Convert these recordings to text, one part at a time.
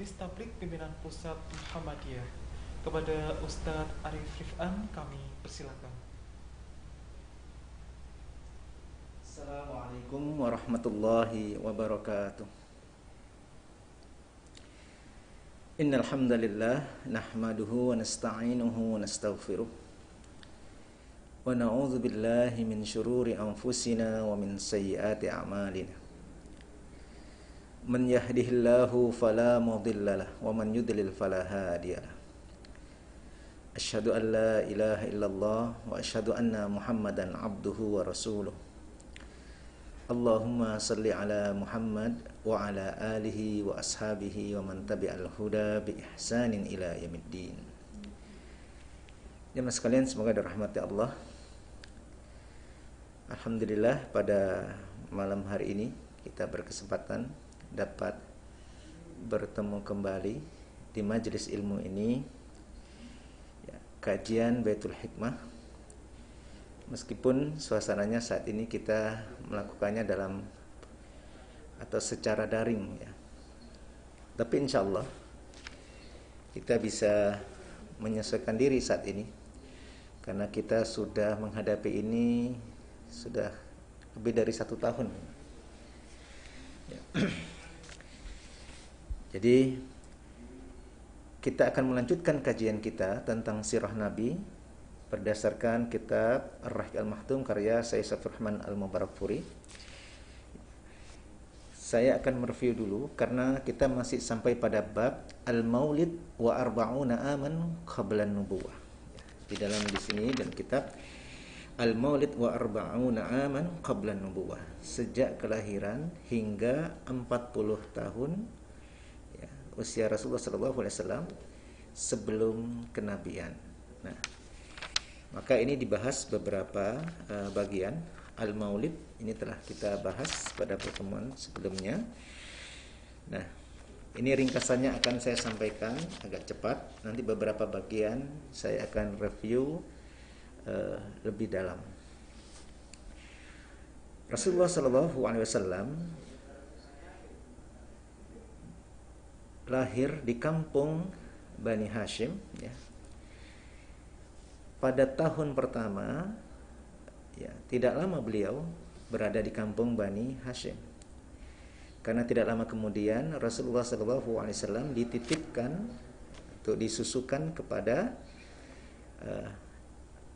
Majelis Tablik Pimpinan Pusat Muhammadiyah. Kepada Ustadz Arif Rifan kami persilakan. Assalamualaikum warahmatullahi wabarakatuh. Innal hamdalillah nahmaduhu wa nasta'inuhu wa nastaghfiruh wa na'udzu billahi min syururi anfusina wa min sayyiati a'malina. Man yahdihillahu fala mudhillalah wa man yudlil fala hadiyalah. Asyhadu an la ilaha illallah wa asyhadu anna Muhammadan abduhu wa rasuluh. Allahumma salli ala Muhammad wa ala alihi wa ashabihi wa man tabi'al huda bi ihsanin ila yaumiddin. Jemaah sekalian, semoga dirahmati Allah. Alhamdulillah, pada malam hari ini kita berkesempatan dapat bertemu kembali di majelis ilmu ini, ya, kajian Baitul Hikmah. Meskipun suasananya saat ini kita melakukannya dalam atau secara daring, ya, tapi insya Allah kita bisa menyesuaikan diri saat ini, karena kita sudah menghadapi ini sudah lebih dari 1 tahun, ya. Jadi kita akan melanjutkan kajian kita tentang sirah Nabi berdasarkan kitab Ar-Rahiq Al-Mahtum karya Syekh Saifur Rahman Al-Mubarakfuri. Saya akan mereview dulu karena kita masih sampai pada bab Al-Maulid wa arba'una aman qabla nubuwah. Di dalam di sini dan kitab Al-Maulid wa arba'una aman qabla nubuwah, sejak kelahiran hingga 40 tahun, ya, usia Rasulullah SAW sebelum kenabian. Nah, maka ini dibahas beberapa bagian. Al-Maulid ini telah kita bahas pada pertemuan sebelumnya. Nah, ini ringkasannya akan saya sampaikan agak cepat. Nanti beberapa bagian saya akan review lebih dalam. Rasulullah SAW lahir di kampung Bani Hashim, ya. Pada tahun pertama, ya, tidak lama beliau berada di kampung Bani Hashim, karena tidak lama kemudian Rasulullah SAW dititipkan untuk disusukan kepada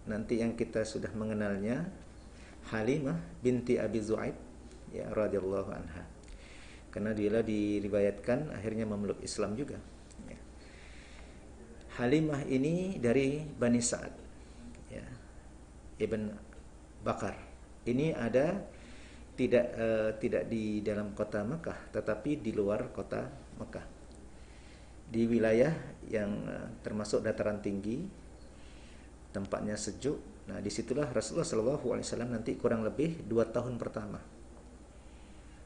nanti yang kita sudah mengenalnya, Halimah binti Abi Zu'aib, ya, radhiyallahu anha. Karena dia diriwayatkan akhirnya memeluk Islam juga, ya. Halimah ini dari Bani Sa'ad, ya, Ibn Bakar. Ini ada tidak di dalam kota Mekah, tetapi di luar kota Mekah, di wilayah yang termasuk dataran tinggi, tempatnya sejuk. Nah, disitulah Rasulullah SAW nanti kurang lebih 2 tahun pertama.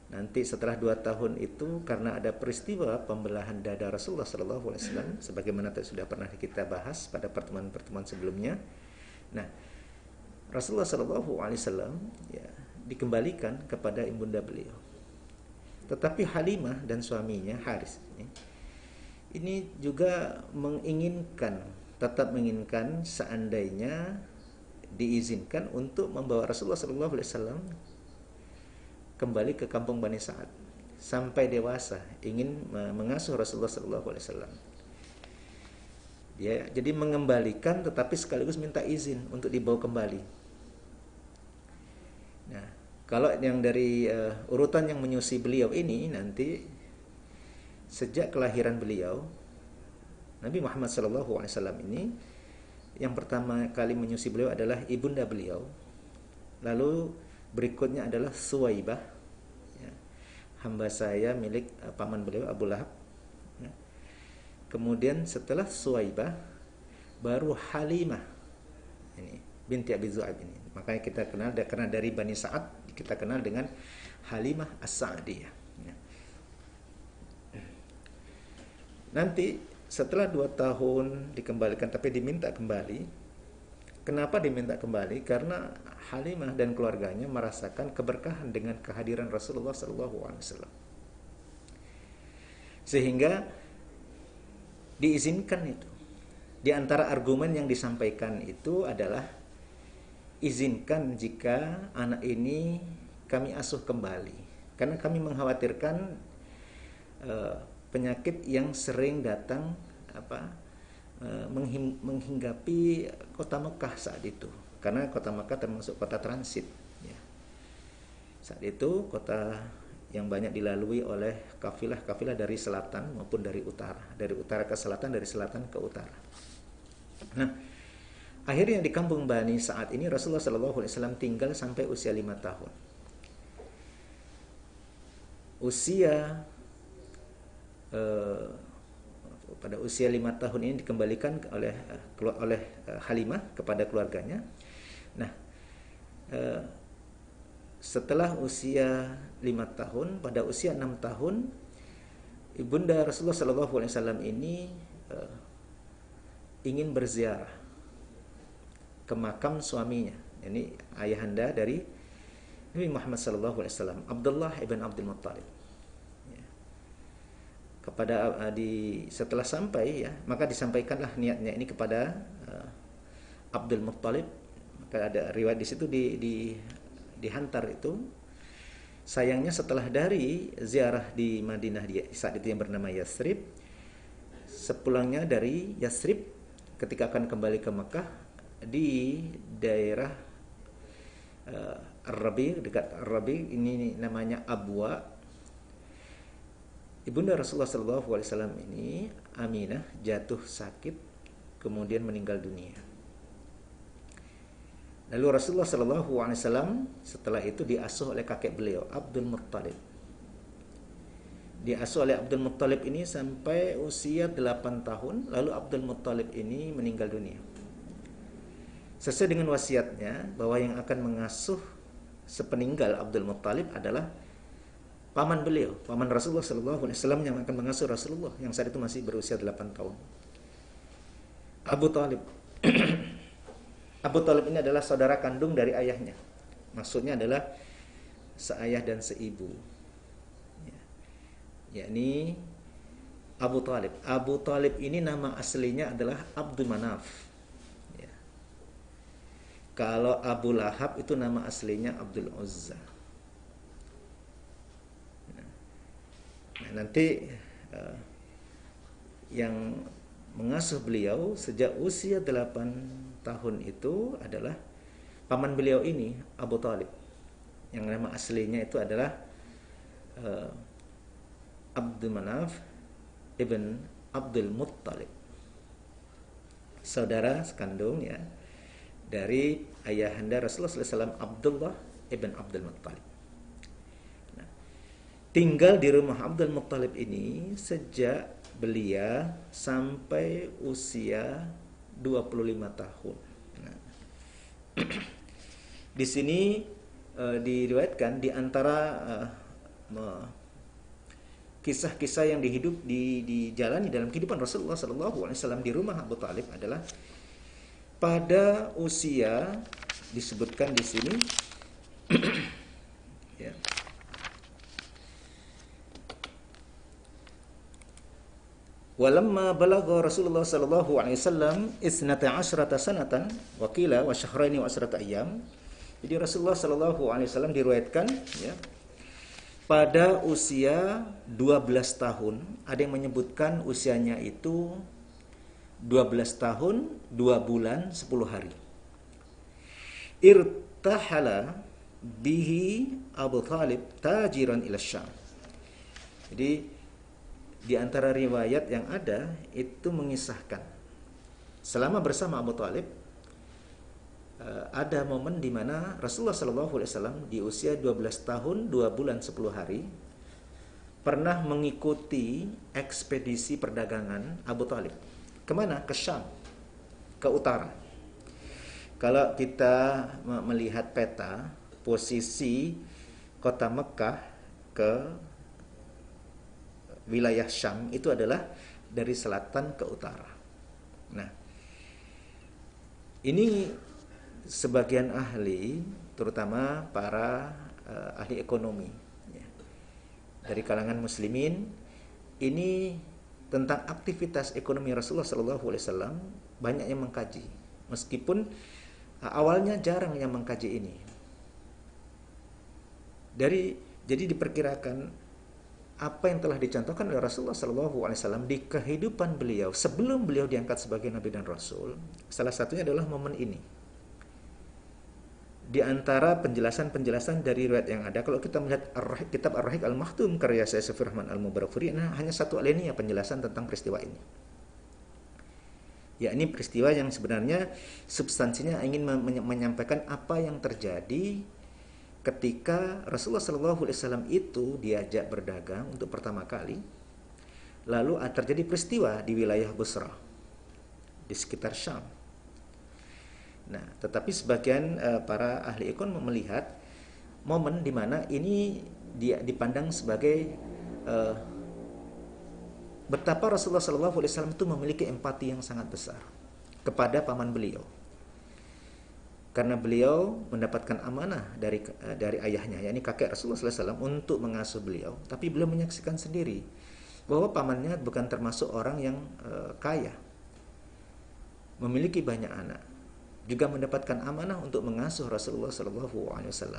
Nanti setelah 2 tahun itu, karena ada peristiwa pembelahan dada Rasulullah SAW, sebagaimana sudah pernah kita bahas pada pertemuan-pertemuan sebelumnya. Nah, Rasulullah SAW, ya, dikembalikan kepada ibunda beliau. Tetapi Halimah dan suaminya Haris ini juga tetap menginginkan seandainya diizinkan untuk membawa Rasulullah SAW kembali ke kampung Bani Sa'ad sampai dewasa, ingin mengasuh Rasulullah SAW. Dia jadi mengembalikan, tetapi sekaligus minta izin untuk dibawa kembali. Nah, kalau yang dari urutan yang menyusui beliau ini, nanti sejak kelahiran beliau, Nabi Muhammad SAW ini yang pertama kali menyusui beliau adalah ibunda beliau. Lalu berikutnya adalah Suwaibah, ya, hamba saya milik paman beliau Abu Lahab, ya. Kemudian setelah Suwaibah baru Halimah ini binti Abi Zu'aib ini. Makanya kita kenal karena dari Bani Sa'ad kita kenal dengan Halimah As-Sa'diyah, ya. Nanti setelah 2 tahun dikembalikan, tapi diminta kembali. Kenapa diminta kembali? Karena Halimah dan keluarganya merasakan keberkahan dengan kehadiran Rasulullah SAW. Sehingga diizinkan itu. Di antara argumen yang disampaikan itu adalah izinkan jika anak ini kami asuh kembali, karena kami mengkhawatirkan penyakit yang sering datang menghinggapi kota Mekah saat itu, karena kota Mekah termasuk kota transit ya. Saat itu kota yang banyak dilalui oleh kafilah-kafilah dari selatan maupun dari utara ke selatan, dari selatan ke utara. Nah, akhirnya di kampung Bani saat ini Rasulullah SAW tinggal sampai usia 5 tahun. Pada usia 5 tahun ini dikembalikan oleh Halimah kepada keluarganya. Nah, setelah usia 5 tahun, pada usia 6 tahun, ibunda Rasulullah SAW ini ingin berziarah ke makam suaminya. Ini ayahanda dari Nabi Muhammad SAW, Abdullah ibn Abdul Muttalib. Setelah sampai ya, maka disampaikanlah niatnya ini kepada Abdul Muttalib. Maka ada riwayat di situ dihantar itu. Sayangnya setelah dari ziarah di Madinah saat itu yang bernama Yathrib, sepulangnya dari Yathrib ketika akan kembali ke Mekah, di daerah Ar-Rabi', dekat Ar-Rabi', ini namanya Abwa, ibunda Rasulullah SAW ini, Aminah, jatuh sakit kemudian meninggal dunia. Lalu Rasulullah SAW setelah itu diasuh oleh kakek beliau, Abdul Muttalib. Diasuh oleh Abdul Muttalib ini sampai usia 8 tahun, lalu Abdul Muttalib ini meninggal dunia. Sesuai dengan wasiatnya bahwa yang akan mengasuh sepeninggal Abdul Muttalib adalah paman beliau, paman Rasulullah SAW yang akan mengasuh Rasulullah yang saat itu masih berusia 8 tahun. Abu Talib. Abu Talib ini adalah saudara kandung dari ayahnya. Maksudnya adalah seayah dan seibu. Yakni Abu Talib. Abu Talib ini nama aslinya adalah Abdul Manaf. Ya. Kalau Abu Lahab itu nama aslinya Abdul Uzza. Nah, nanti yang mengasuh beliau sejak usia 8 tahun itu adalah paman beliau ini, Abu Talib, yang nama aslinya itu adalah Abdul Manaf ibn Abdul Muttalib, saudara sekandung ya dari ayahanda Rasulullah SAW, Abdullah ibn Abdul Muttalib. Nah, tinggal di rumah Abdul Muttalib ini sejak belia sampai usia 25 tahun. Nah, di sini diriwayatkan di antara kisah-kisah yang dijalani dalam kehidupan Rasulullah SAW di rumah Abu Talib adalah pada usia disebutkan di sini ya. Walamma balagha Rasulullah sallallahu alaihi wasallam 12 sanatan wa qila wa syahraini wa 10 ayyam. Jadi Rasulullah sallallahu alaihi wasallam diriwayatkan ya pada usia 12 tahun, ada yang menyebutkan usianya itu 12 tahun 2 bulan 10 hari. Irtahala bihi Abu Talib tajiran ila Syam. Jadi di antara riwayat yang ada itu mengisahkan selama bersama Abu Talib ada momen di mana Rasulullah SAW di usia 12 tahun 2 bulan 10 hari pernah mengikuti ekspedisi perdagangan Abu Talib. Kemana? Ke Syam, ke utara. Kalau kita melihat peta posisi kota Mekah ke wilayah Syam itu adalah dari selatan ke utara. Nah, ini sebagian ahli, terutama para ahli ekonomi ya, dari kalangan muslimin, ini tentang aktivitas ekonomi Rasulullah SAW, banyak yang mengkaji. Meskipun awalnya jarang yang mengkaji ini. Jadi diperkirakan apa yang telah dicontohkan oleh Rasulullah SAW di kehidupan beliau sebelum beliau diangkat sebagai Nabi dan Rasul, salah satunya adalah momen ini. Di antara penjelasan-penjelasan dari riwayat yang ada, kalau kita melihat kitab Ar-Rahiq Al-Maktum karya Syekh Safiur Rahman Al-Mubarakfuri, nah hanya satu alinea penjelasan tentang peristiwa ini. Ya, ini peristiwa yang sebenarnya substansinya ingin menyampaikan apa yang terjadi ketika Rasulullah SAW itu diajak berdagang untuk pertama kali, lalu terjadi peristiwa di wilayah Busra, di sekitar Syam. Nah, tetapi sebagian para ahli ekon melihat momen di mana ini dia dipandang sebagai betapa Rasulullah SAW itu memiliki empati yang sangat besar kepada paman beliau. Karena beliau mendapatkan amanah dari ayahnya, yakni kakek Rasulullah SAW, untuk mengasuh beliau. Tapi beliau menyaksikan sendiri bahwa pamannya bukan termasuk orang yang kaya, memiliki banyak anak, juga mendapatkan amanah untuk mengasuh Rasulullah SAW.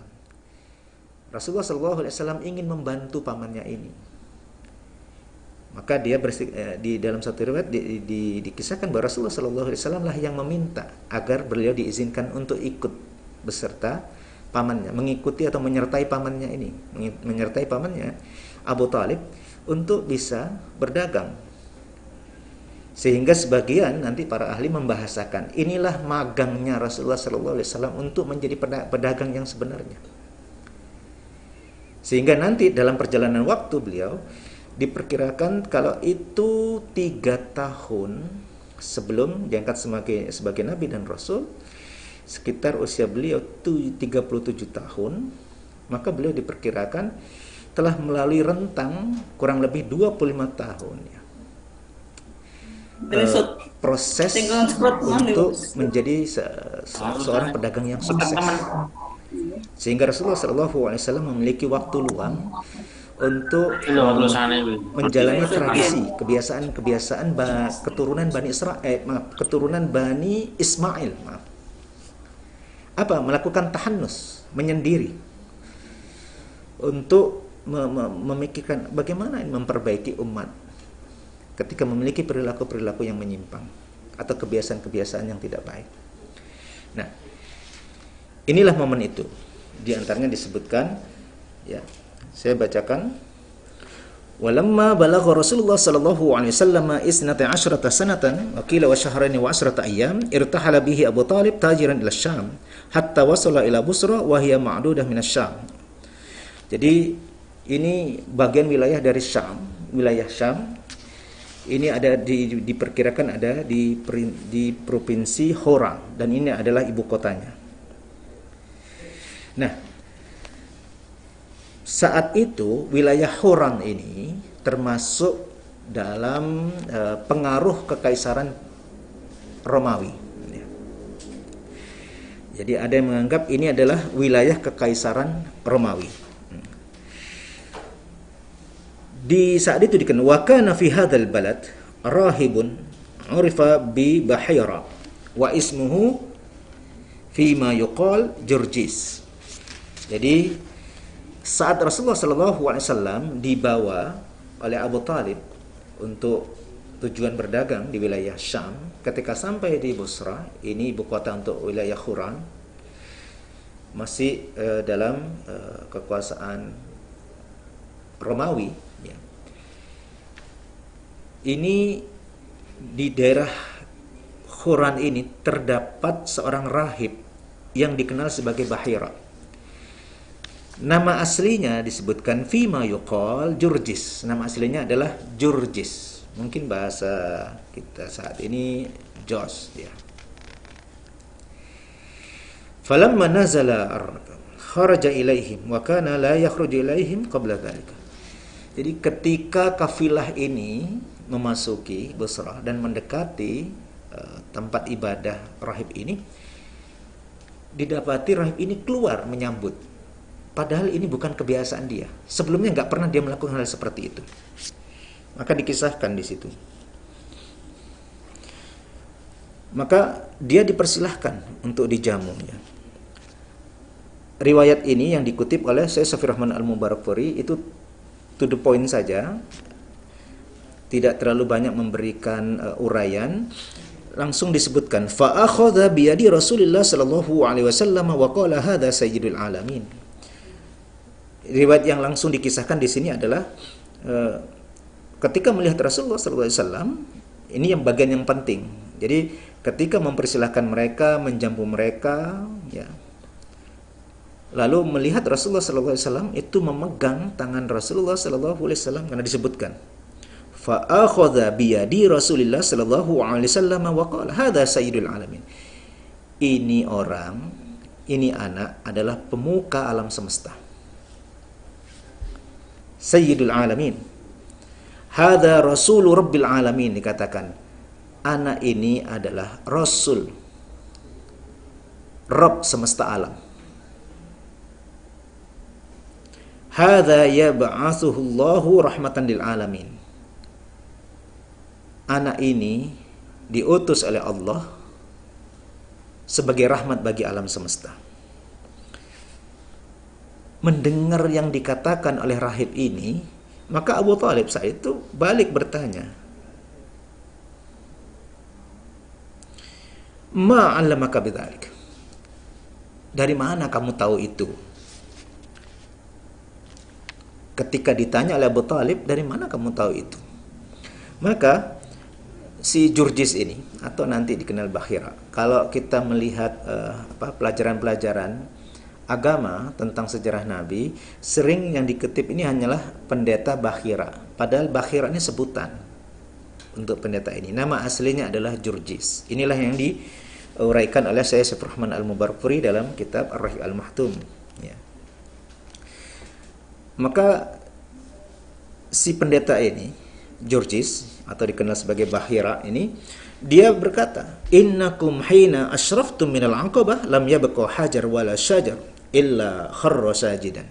Rasulullah SAW ingin membantu pamannya ini. Maka dia di dalam satu riwayat dikisahkan bahwa Rasulullah SAW lah yang meminta agar beliau diizinkan untuk ikut beserta pamannya, mengikuti atau menyertai pamannya ini, menyertai pamannya Abu Talib untuk bisa berdagang. Sehingga sebagian nanti para ahli membahasakan inilah magangnya Rasulullah SAW untuk menjadi pedagang yang sebenarnya. Sehingga nanti dalam perjalanan waktu beliau diperkirakan kalau itu 3 tahun sebelum diangkat sebagai Nabi dan Rasul, sekitar usia beliau 37 tahun, maka beliau diperkirakan telah melalui rentang kurang lebih 25 tahun ya. Proses untuk menjadi seorang pedagang yang sukses, sehingga Rasulullah SAW memiliki waktu luang untuk menjalani tradisi, kebiasaan keturunan Bani Ismail, melakukan tahannus, menyendiri, untuk memikirkan bagaimana memperbaiki umat ketika memiliki perilaku-perilaku yang menyimpang atau kebiasaan-kebiasaan yang tidak baik. Nah, inilah momen itu. Di antaranya disebutkan, ya, saya bacakan. Walamma balagha Rasulullah sallallahu alaihi wasallam 12 sanatan wa qila wa shahrayn wa 10 ayyam irtahala bihi Abu Talib tajiran ila Syam hatta wasala ila Busra wa hiya ma'dudah min Syam. Jadi ini bagian wilayah dari Syam, wilayah Syam. Ini ada diperkirakan ada di provinsi Horan, dan ini adalah ibu kotanya. Nah, saat itu wilayah Horan ini termasuk dalam pengaruh kekaisaran Romawi. Jadi ada yang menganggap ini adalah wilayah kekaisaran Romawi. Di saat itu dikenal wa kana fi hadzal balad rahibun urifa bi Bahira wa ismuhu fi ma yuqal Jurjis. Jadi saat Rasulullah SAW dibawa oleh Abu Talib untuk tujuan berdagang di wilayah Syam, ketika sampai di Busra, ini ibu kota untuk wilayah Huran, masih dalam kekuasaan Romawi, ya. Ini di daerah Huran ini terdapat seorang rahib yang dikenal sebagai Bahira. Nama aslinya disebutkan fima yuqal Jurjis. Nama aslinya adalah Jurjis. Mungkin bahasa kita saat ini Jos, ya. Falamma nazala kharaja ilaihim wa kana la yakhruju ilaihim qabla dzalika. Jadi ketika kafilah ini memasuki Busra dan mendekati tempat ibadah rahib ini, didapati rahib ini keluar menyambut. Padahal ini bukan kebiasaan dia. Sebelumnya nggak pernah dia melakukan hal seperti itu. Maka dikisahkan di situ. Maka dia dipersilahkan untuk dijamu ya. Riwayat ini yang dikutip oleh Syekh Safi Rahman Al-Mubarakfuri itu to the point saja, tidak terlalu banyak memberikan uraian. Langsung disebutkan fa akhadha bi yadi Rasulillah sallallahu alaihi wasallam wa qala hadza sayyidul alamin. Riwayat yang langsung dikisahkan di sini adalah ketika melihat Rasulullah sallallahu alaihi wasallam, ini yang bagian yang penting. Jadi ketika mempersilahkan mereka, menjamu mereka ya, lalu melihat Rasulullah sallallahu alaihi wasallam itu memegang tangan Rasulullah sallallahu alaihi wasallam, karena disebutkan fa akhadha bi yadi Rasulillah sallallahu alaihi wasallam wa qala hadza sayyidul alamin. Ini orang, ini anak adalah pemuka alam semesta, sayyidul alamin. Hadza rasulu rabbil alamin, dikatakan anak ini adalah rasul Rabb semesta alam. Hadza yab'atsuhu Allahu rahmatan lil alamin. Anak ini diutus oleh Allah sebagai rahmat bagi alam semesta. Mendengar yang dikatakan oleh rahib ini, maka Abu Thalib saat itu balik bertanya, ma 'allamaka bidzalik? Dari mana kamu tahu itu? Ketika ditanya oleh Abu Thalib, dari mana kamu tahu itu? Maka si Jurjis ini, atau nanti dikenal Bahira, kalau kita melihat pelajaran-pelajaran agama tentang sejarah Nabi, sering yang dikutip ini hanyalah pendeta Bahira. Padahal Bahira ini sebutan untuk pendeta ini. Nama aslinya adalah Jurjis. Inilah yang diuraikan oleh Syekh Safi Rahman Al-Mubarakfuri dalam kitab Ar-Rahiq Al-Mahtum ya. Maka si pendeta ini, Jurjis atau dikenal sebagai Bahira ini, dia berkata, innakum hina asyraftum minal aqabah lam yabqa hajar wala syajar illa kharra sajidan.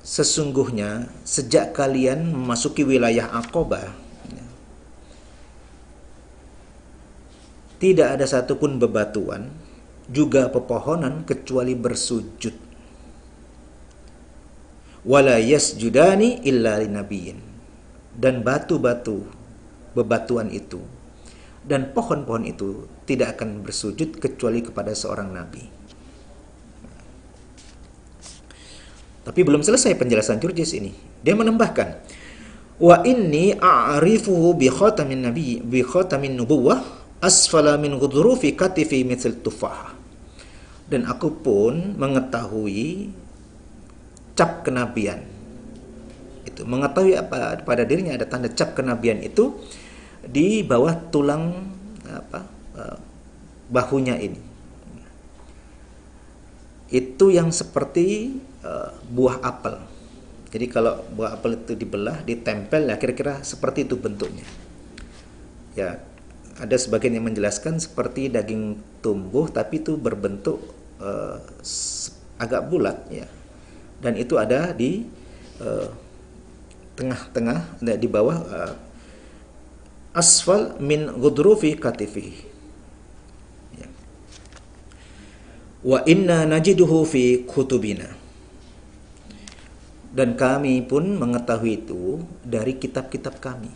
Sesungguhnya sejak kalian memasuki wilayah Aqabah, tidak ada satupun bebatuan juga pepohonan kecuali bersujud. Wala yasjudani illa linabiyyin. Dan batu-batu, bebatuan itu dan pohon-pohon itu tidak akan bersujud kecuali kepada seorang nabi. Tapi belum selesai penjelasan Jurjis ini. Dia menambahkan, wa inni a'rifuhu bi khatamin nabi bi khatamin nubuwah asfala min ghudrufi katifi mithil tufah. Dan aku pun mengetahui cap kenabian. Itu mengetahui apa pada dirinya ada tanda cap kenabian itu di bawah tulang bahunya ini. Itu yang seperti buah apel. Jadi kalau buah apel itu dibelah, ditempel, ya kira-kira seperti itu bentuknya. Ya, ada sebagian yang menjelaskan seperti daging tumbuh, tapi itu berbentuk agak bulat, ya. Dan itu ada di tengah-tengah, di bawah asfal min ghudrufi katifi. Ya. Wa inna najiduhu fi kutubina. Dan kami pun mengetahui itu dari kitab-kitab kami.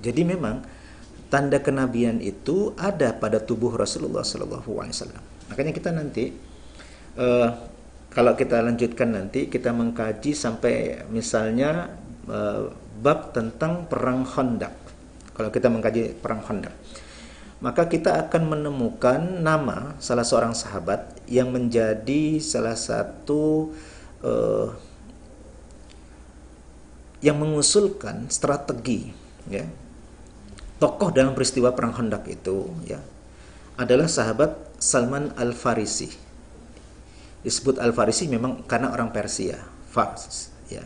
Jadi memang tanda kenabian itu ada pada tubuh Rasulullah SAW. Makanya kita nanti kalau kita lanjutkan nanti, kita mengkaji sampai misalnya bab tentang perang Khandaq. Kalau kita mengkaji perang Khandaq, maka kita akan menemukan nama salah seorang sahabat yang menjadi salah satu yang mengusulkan strategi, ya, tokoh dalam peristiwa perang Khandaq itu, ya, adalah sahabat Salman Al-Farisi. Disebut Al-Farisi memang karena orang Persia, Fars, ya.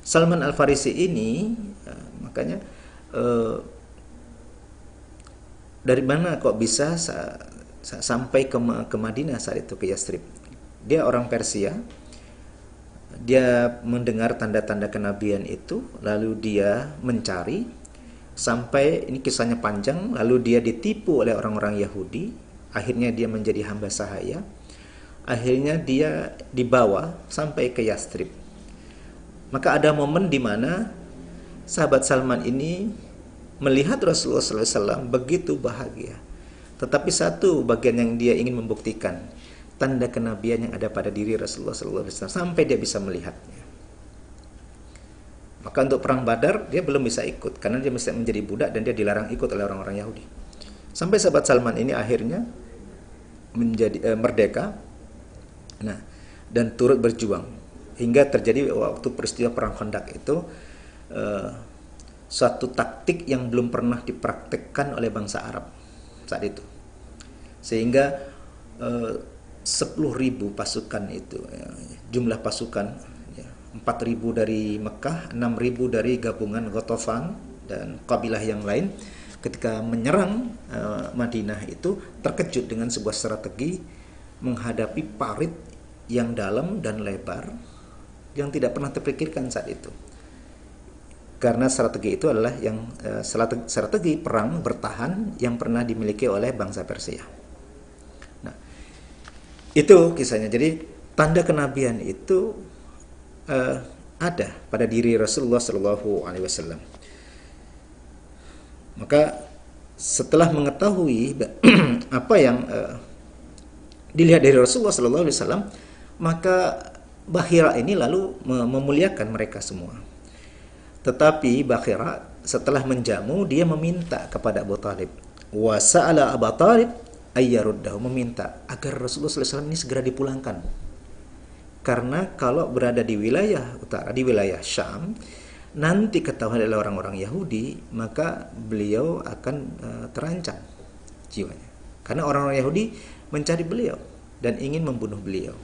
Salman Al-Farisi ini makanya dari mana kok bisa sampai ke Madinah saat itu, ke Yathrib. Dia orang Persia, dia mendengar tanda-tanda kenabian itu, lalu dia mencari sampai ini kisahnya panjang, lalu dia ditipu oleh orang-orang Yahudi, akhirnya dia menjadi hamba sahaya, akhirnya dia dibawa sampai ke Yastrib. Maka ada momen di mana sahabat Salman ini melihat Rasulullah SAW begitu bahagia. Tetapi satu bagian yang dia ingin membuktikan, tanda kenabian yang ada pada diri Rasulullah SAW sampai dia bisa melihatnya. Maka untuk perang Badar dia belum bisa ikut karena dia masih menjadi budak dan dia dilarang ikut oleh orang-orang Yahudi. Sampai sahabat Salman ini akhirnya menjadi merdeka. Nah, dan turut berjuang hingga terjadi waktu peristiwa perang Khandaq itu suatu taktik yang belum pernah dipraktekkan oleh bangsa Arab saat itu. Sehingga 10.000 pasukan itu, jumlah pasukan 4.000 dari Mekah, 6.000 dari gabungan Ghatafan dan kabilah yang lain, ketika menyerang Madinah itu terkejut dengan sebuah strategi menghadapi parit yang dalam dan lebar yang tidak pernah terpikirkan saat itu. Karena strategi itu adalah yang strategi perang bertahan yang pernah dimiliki oleh bangsa Persia. Nah, itu kisahnya. Jadi tanda kenabian itu ada pada diri Rasulullah SAW. Maka setelah mengetahui apa yang dilihat dari Rasulullah SAW, maka Bakhira ini lalu memuliakan mereka semua. Tetapi Bakhira setelah menjamu, dia meminta kepada Abu Talib, wa sa'ala Abu Talib ayyaruddahu, meminta agar Rasulullah SAW ini segera dipulangkan. Karena kalau berada di wilayah utara, di wilayah Syam, nanti ketahuan oleh orang-orang Yahudi, maka beliau akan terancam jiwanya. Karena orang-orang Yahudi mencari beliau dan ingin membunuh beliau.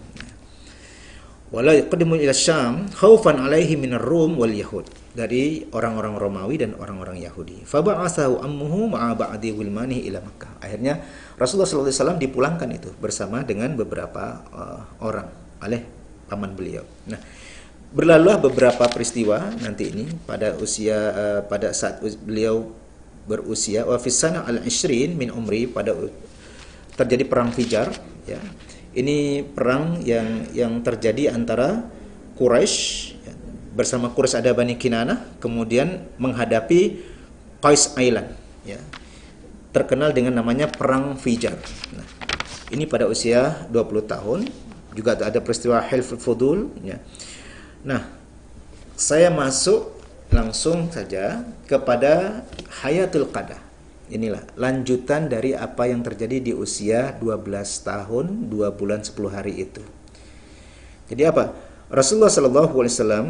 Wala yaqdimu ila Syam khaufan alaihi minar Rum wal Yahud, dari orang-orang Romawi dan orang-orang Yahudi. Fa ba'athahu ammuhu ma'a ba'di wilmanihi ila Makkah. Akhirnya Rasulullah SAW dipulangkan itu bersama dengan beberapa orang oleh paman beliau. Nah, berlalulah beberapa peristiwa nanti ini pada usia pada saat beliau berusia wa fi sana al-20 min umri, pada terjadi perang Fijar, ya. Ini perang yang terjadi antara Quraisy, ya, bersama Quraisy ada Bani Kinanah, kemudian menghadapi Qais Ailan, ya. Terkenal dengan namanya perang Fijar. Nah, ini pada usia 20 tahun. Juga ada peristiwa Hilful Fudul, ya. Nah, saya masuk langsung saja kepada Hayatul Qadah. Inilah lanjutan dari apa yang terjadi di usia 12 tahun 2 bulan 10 hari itu. Jadi apa? Rasulullah SAW,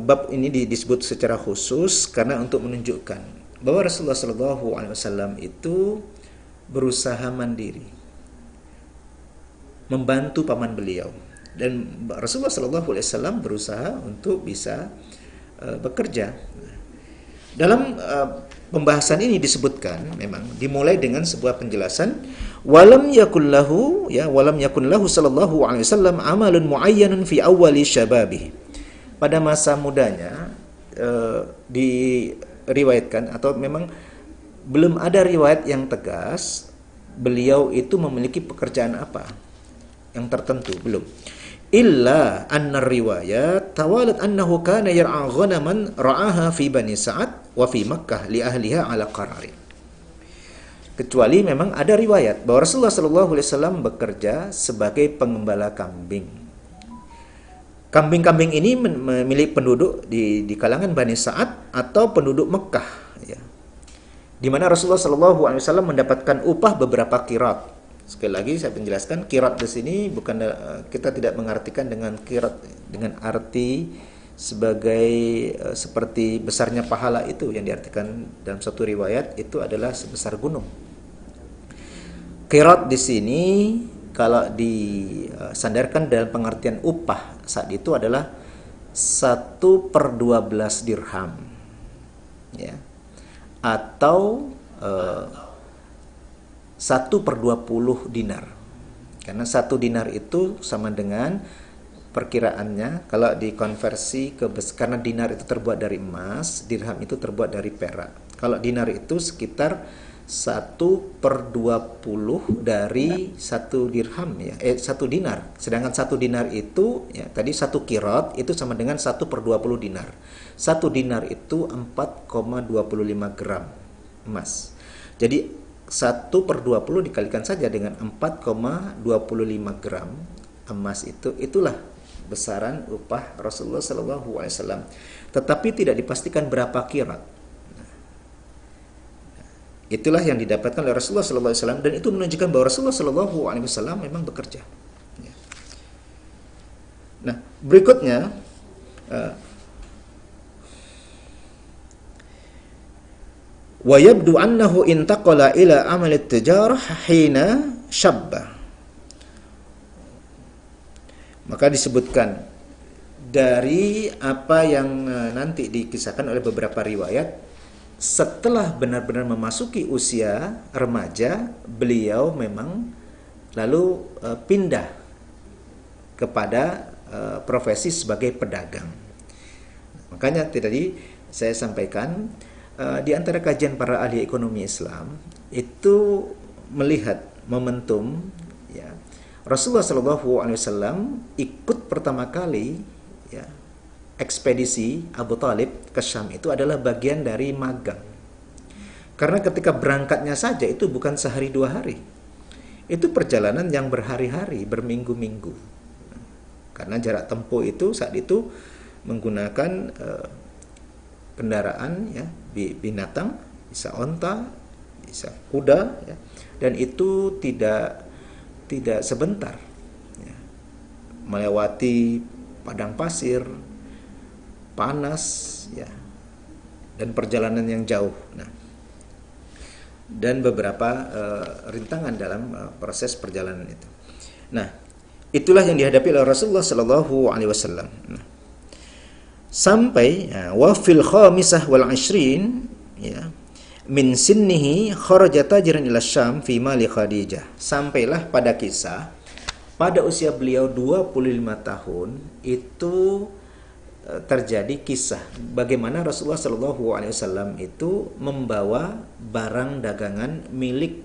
bab ini disebut secara khusus karena untuk menunjukkan bahwa Rasulullah SAW itu berusaha mandiri, membantu paman beliau, dan Rasulullah SAW berusaha untuk bisa bekerja. Dalam pembahasan ini disebutkan, memang dimulai dengan sebuah penjelasan, walam yakun lahu sallallahu alaihi wasallam amalun muayyanun fi awwali syababih. Pada masa mudanya diriwayatkan, atau memang belum ada riwayat yang tegas beliau itu memiliki pekerjaan apa yang tertentu, belum. Illa anna riwayat tawalat annahu kana yar'a ghanaman ra'aha fi Bani Sa'ad wa fi Makkah li ahliha ala qarari. Kecuali memang ada riwayat bahwa Rasulullah SAW bekerja sebagai pengembala kambing. Kambing-kambing ini milik penduduk di kalangan Bani Sa'ad atau penduduk Mekah, ya. Di mana Rasulullah SAW mendapatkan upah beberapa qirat. Sekali lagi saya menjelaskan, qirat di sini bukan, kita tidak mengartikan dengan qirat dengan arti sebagai seperti besarnya pahala itu yang diartikan dalam satu riwayat itu adalah sebesar gunung. Qirat di sini kalau disandarkan dalam pengertian upah saat itu adalah 1/12 dirham, ya, atau 1/20 dinar. Karena 1 dinar itu sama dengan perkiraannya kalau dikonversi karena dinar itu terbuat dari emas, dirham itu terbuat dari perak. Kalau dinar itu sekitar 1/20 dari 1 dirham ya, 1 dinar. Sedangkan 1 dinar itu ya tadi 1 kirot itu sama dengan 1/20 dinar. 1 dinar itu 4,25 gram emas. Jadi 1/20 dikalikan saja dengan 4,25 gram emas itulah besaran upah Rasulullah Sallallahu Alaihi Wasallam. Tetapi tidak dipastikan berapa kirat. Itulah yang didapatkan oleh Rasulullah Sallallahu Alaihi Wasallam, dan itu menunjukkan bahwa Rasulullah Sallallahu Alaihi Wasallam memang bekerja. Nah, berikutnya wa yabdu annahu intaqala ila amal at-tijarah hina shabba. Maka disebutkan dari apa yang nanti dikisahkan oleh beberapa riwayat, setelah benar-benar memasuki usia remaja, beliau memang lalu pindah kepada profesi sebagai pedagang. Makanya tadi saya sampaikan di antara kajian para ahli ekonomi Islam itu melihat momentum ya, Rasulullah Shallallahu Alaihi Wasallam ikut pertama kali ya, ekspedisi Abu Talib ke Syam itu adalah bagian dari magang. Karena ketika berangkatnya saja itu bukan sehari 2 hari. Itu perjalanan yang berhari-hari, berminggu-minggu. Karena jarak tempuh itu saat itu menggunakan kendaraan ya, binatang, bisa onta, bisa kuda ya, dan itu tidak sebentar ya, melewati padang pasir panas ya, dan perjalanan yang jauh. Nah, dan beberapa rintangan dalam proses perjalanan itu. Nah, itulah yang dihadapi oleh Rasulullah Sallallahu Alaihi Wasallam. Nah, sampai wa fil khamisah wal 20 ya, min sinnihi kharaja tajiran ila Syam fi mali Khadijah. Sampailah pada kisah pada usia beliau 25 tahun itu terjadi kisah bagaimana Rasulullah Shallallahu Alaihi Wasallam itu membawa barang dagangan milik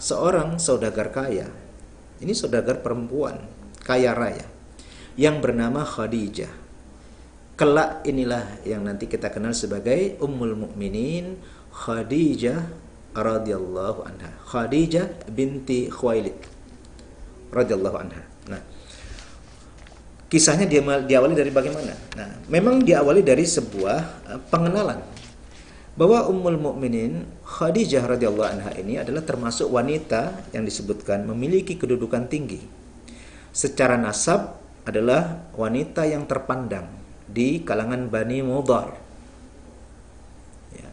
seorang saudagar kaya. Ini saudagar perempuan kaya raya yang bernama Khadijah. Kelak inilah yang nanti kita kenal sebagai Ummul Mukminin Khadijah radhiyallahu anha. Khadijah binti Khuwailid radhiyallahu anha. Nah, kisahnya diawali dari bagaimana? Nah, memang diawali dari sebuah pengenalan bahwa Ummul Mukminin Khadijah radhiyallahu anha ini adalah termasuk wanita yang disebutkan memiliki kedudukan tinggi. Secara nasab adalah wanita yang terpandang di kalangan Bani Mudhar. Ya,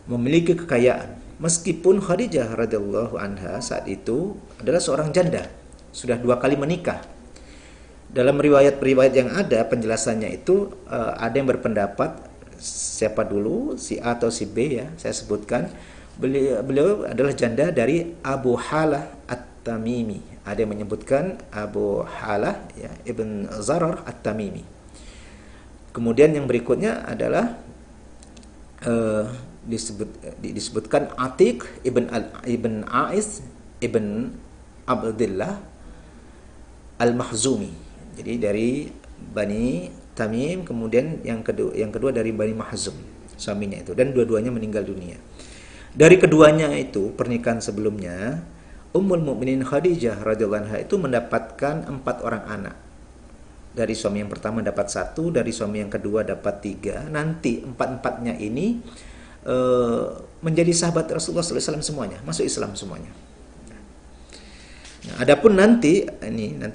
memiliki kekayaan. Meskipun Khadijah radhiyallahu anha saat itu adalah seorang janda, sudah 2 kali menikah. Dalam riwayat-riwayat yang ada penjelasannya itu ada yang berpendapat siapa dulu, si A atau si B ya, saya sebutkan. Beliau adalah janda dari Abu Halah At-Tamimi. Ada yang menyebutkan Abu Halah ya, Ibn Zarar At-Tamimi. Kemudian yang berikutnya adalah disebutkan Atiq Ibn A'is Ibn Abdullah Al-Mahzumi. Jadi dari Bani Tamim, kemudian yang kedua dari Bani Mahzum, suaminya itu, dan dua-duanya meninggal dunia. Dari keduanya itu pernikahan sebelumnya, Ummul Mukminin Khadijah radhiyallahu anha itu mendapatkan 4 orang anak. Dari suami yang pertama dapat 1, dari suami yang kedua dapat 3. Nanti 4-4-nya ini menjadi sahabat Rasulullah SAW semuanya, masuk Islam semuanya. Nah, adapun nanti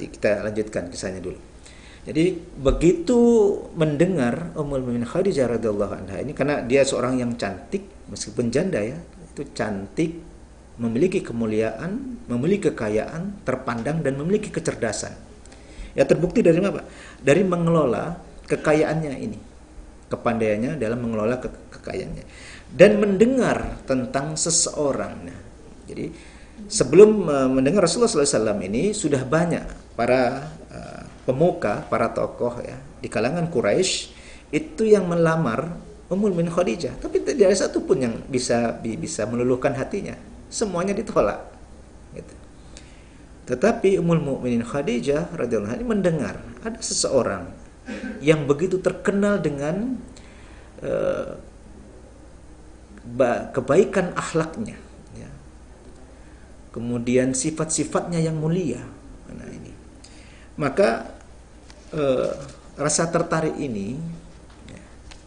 kita lanjutkan kisahnya dulu. Jadi begitu mendengar Ummul Mukminin Khadijah radhiyallahu anha ini, karena dia seorang yang cantik meskipun janda ya, itu cantik, memiliki kemuliaan, memiliki kekayaan, terpandang dan memiliki kecerdasan. Ya terbukti dari apa? Dari mengelola kekayaannya ini, kepandaiannya dalam mengelola kekayaannya, dan mendengar tentang seseorang. Nah, jadi sebelum mendengar Rasulullah SAW ini sudah banyak para pemuka, para tokoh ya di kalangan Quraisy itu yang melamar Ummul Mukminin Khadijah, tapi tidak ada satupun yang bisa meluluhkan hatinya. Semuanya ditolak. Gitu. Tetapi Ummul Mukminin Khadijah radhiyallahu anha mendengar ada seseorang yang begitu terkenal dengan kebaikan akhlaknya, ya. Kemudian sifat-sifatnya yang mulia. Nah, ini. Maka rasa tertarik ini, ya,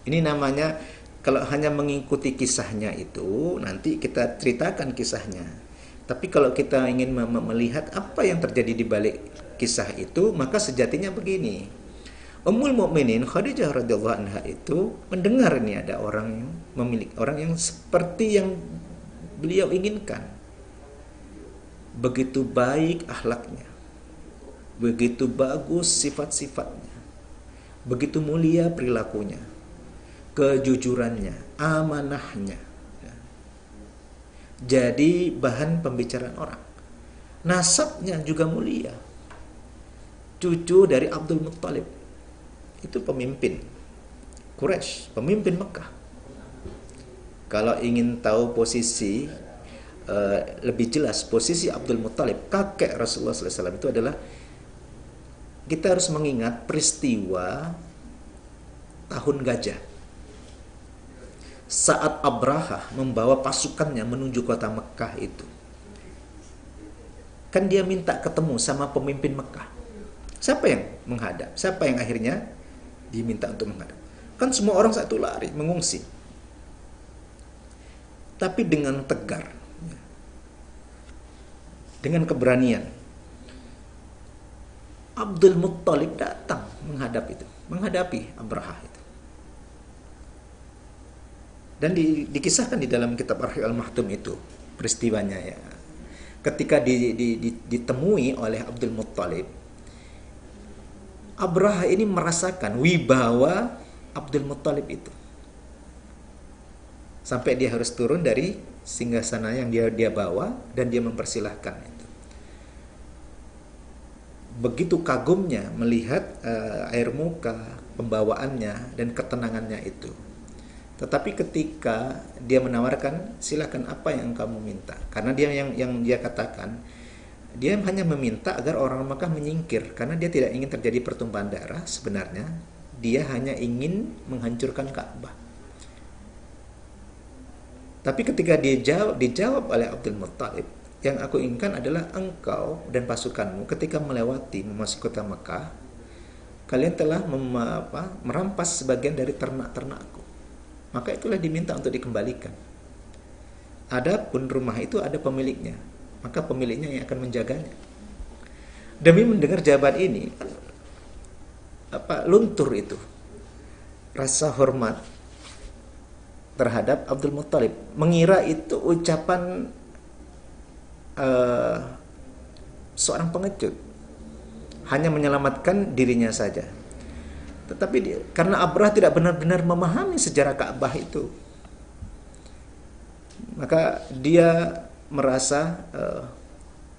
ini namanya kalau hanya mengikuti kisahnya itu nanti kita ceritakan kisahnya. Tapi kalau kita ingin melihat apa yang terjadi di balik kisah itu, maka sejatinya begini. Ummul Mukminin Khadijah radhiyallahu anha itu mendengar ini ada orang yang memiliki orang yang seperti yang beliau inginkan. Begitu baik akhlaknya. Begitu bagus sifat-sifatnya. Begitu mulia perilakunya. Kejujurannya, amanahnya. Jadi bahan pembicaraan orang. Nasabnya juga mulia. Cucu dari Abdul Muttalib. Itu pemimpin Quraisy, pemimpin Mekah. Kalau ingin tahu posisi lebih jelas posisi Abdul Muttalib, kakek Rasulullah SAW itu adalah, kita harus mengingat peristiwa tahun gajah. Saat Abraha membawa pasukannya menuju kota Mekah itu, kan dia minta ketemu sama pemimpin Mekah. Siapa yang menghadap? Siapa yang akhirnya diminta untuk menghadap? Kan semua orang saat itu lari, mengungsi. Tapi dengan tegar, dengan keberanian, Abdul Muttalib datang menghadapi Abraha itu. Dan dikisahkan di dalam kitab Ar-Rahiqul Maktum itu peristiwanya ya. Ketika ditemui oleh Abdul Muttalib, Abraha ini merasakan wibawa Abdul Muttalib itu. Sampai dia harus turun dari singgasana yang dia bawa dan dia mempersilahkan itu. Begitu kagumnya melihat air muka, pembawaannya dan ketenangannya itu. Tetapi ketika dia menawarkan, silakan apa yang kamu minta? Karena dia yang dia katakan, dia hanya meminta agar orang Makkah menyingkir karena dia tidak ingin terjadi pertumpahan darah. Sebenarnya dia hanya ingin menghancurkan Ka'bah. Tapi ketika dijawab oleh Abdul Muttalib, yang aku inginkan adalah engkau dan pasukanmu ketika memasuki kota Makkah, kalian telah merampas sebagian dari ternak-ternakku. Maka itulah diminta untuk dikembalikan. Adapun rumah itu ada pemiliknya, maka pemiliknya yang akan menjaganya. Demi mendengar jawaban ini, luntur itu rasa hormat terhadap Abdul Muttalib. Mengira itu ucapan seorang pengecut, hanya menyelamatkan dirinya saja. Tetapi karena Abraha tidak benar-benar memahami sejarah Ka'bah itu, maka dia merasa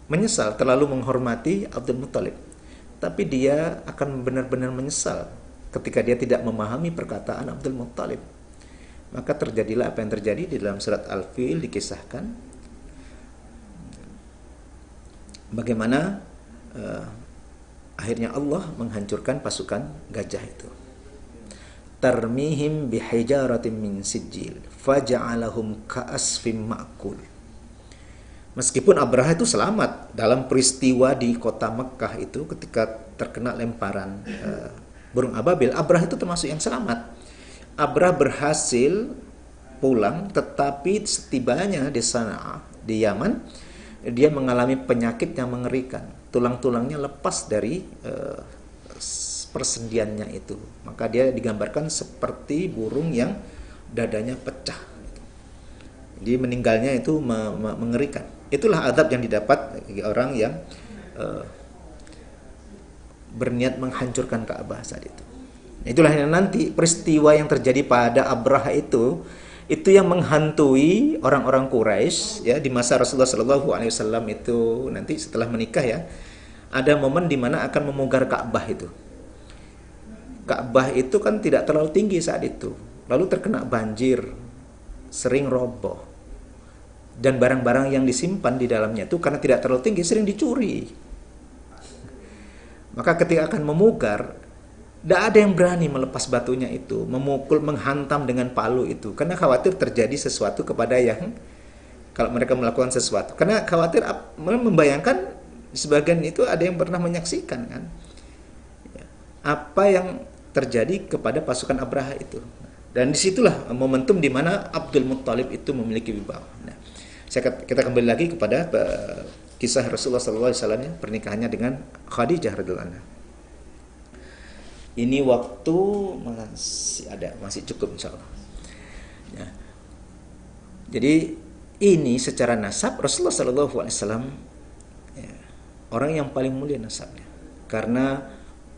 menyesal terlalu menghormati Abdul Muttalib. Tapi dia akan benar-benar menyesal ketika dia tidak memahami perkataan Abdul Muttalib. Maka terjadilah apa yang terjadi di dalam surat Al-Fil, dikisahkan bagaimana akhirnya Allah menghancurkan pasukan gajah itu. Tarmihim bihijaratin min sijil faja'alahum ka'asfim ma'kul. Meskipun Abraha itu selamat dalam peristiwa di kota Mekah itu ketika terkena lemparan burung ababil, Abraha itu termasuk yang selamat. Abraha berhasil pulang, tetapi setibanya di Sana'ah, di Yaman, dia mengalami penyakit yang mengerikan. Tulang-tulangnya lepas dari persendiannya itu. Maka dia digambarkan seperti burung yang dadanya pecah. Jadi meninggalnya itu mengerikan. Itulah azab yang didapat bagi orang yang berniat menghancurkan Ka'bah saat itu. Itulah yang nanti peristiwa yang terjadi pada Abraha itu yang menghantui orang-orang Quraisy ya di masa Rasulullah SAW itu. Nanti setelah menikah ya, ada momen di mana akan memugar Ka'bah itu. Ka'bah itu kan tidak terlalu tinggi saat itu. Lalu terkena banjir, sering roboh. Dan barang-barang yang disimpan di dalamnya itu karena tidak terlalu tinggi sering dicuri. Maka ketika akan memugar, tidak ada yang berani melepas batunya itu, memukul, menghantam dengan palu itu, karena khawatir terjadi sesuatu kepada yang, kalau mereka melakukan sesuatu. Karena khawatir, membayangkan sebagian itu ada yang pernah menyaksikan kan, apa yang terjadi kepada pasukan Abraha itu. Dan disitulah momentum di mana Abdul Muttalib itu memiliki wibawa. Nah, kita kembali lagi kepada kisah Rasulullah SAW ya, pernikahannya dengan Khadijah radhiyallahu anha. Ini waktu masih cukup insya Allah. Ya. Jadi ini secara nasab Rasulullah SAW ya, orang yang paling mulia nasabnya, karena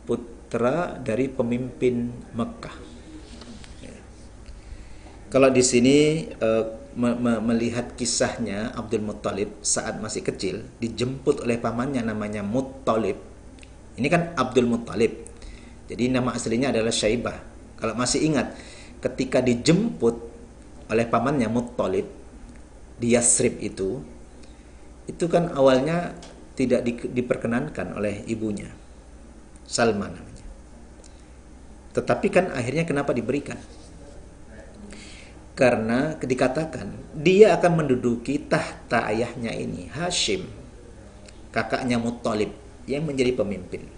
putra dari pemimpin Mekah. Ya. Kalau di sini melihat kisahnya Abdul Muttalib saat masih kecil dijemput oleh pamannya namanya Muttalib. Ini kan Abdul Muttalib. Jadi nama aslinya adalah Syaibah. Kalau masih ingat, ketika dijemput oleh pamannya Muttalib di Yasrib itu kan awalnya tidak diperkenankan oleh ibunya, Salma namanya. Tetapi kan akhirnya kenapa diberikan? Karena dikatakan dia akan menduduki tahta ayahnya ini, Hashim, kakaknya Muttalib, yang menjadi pemimpin.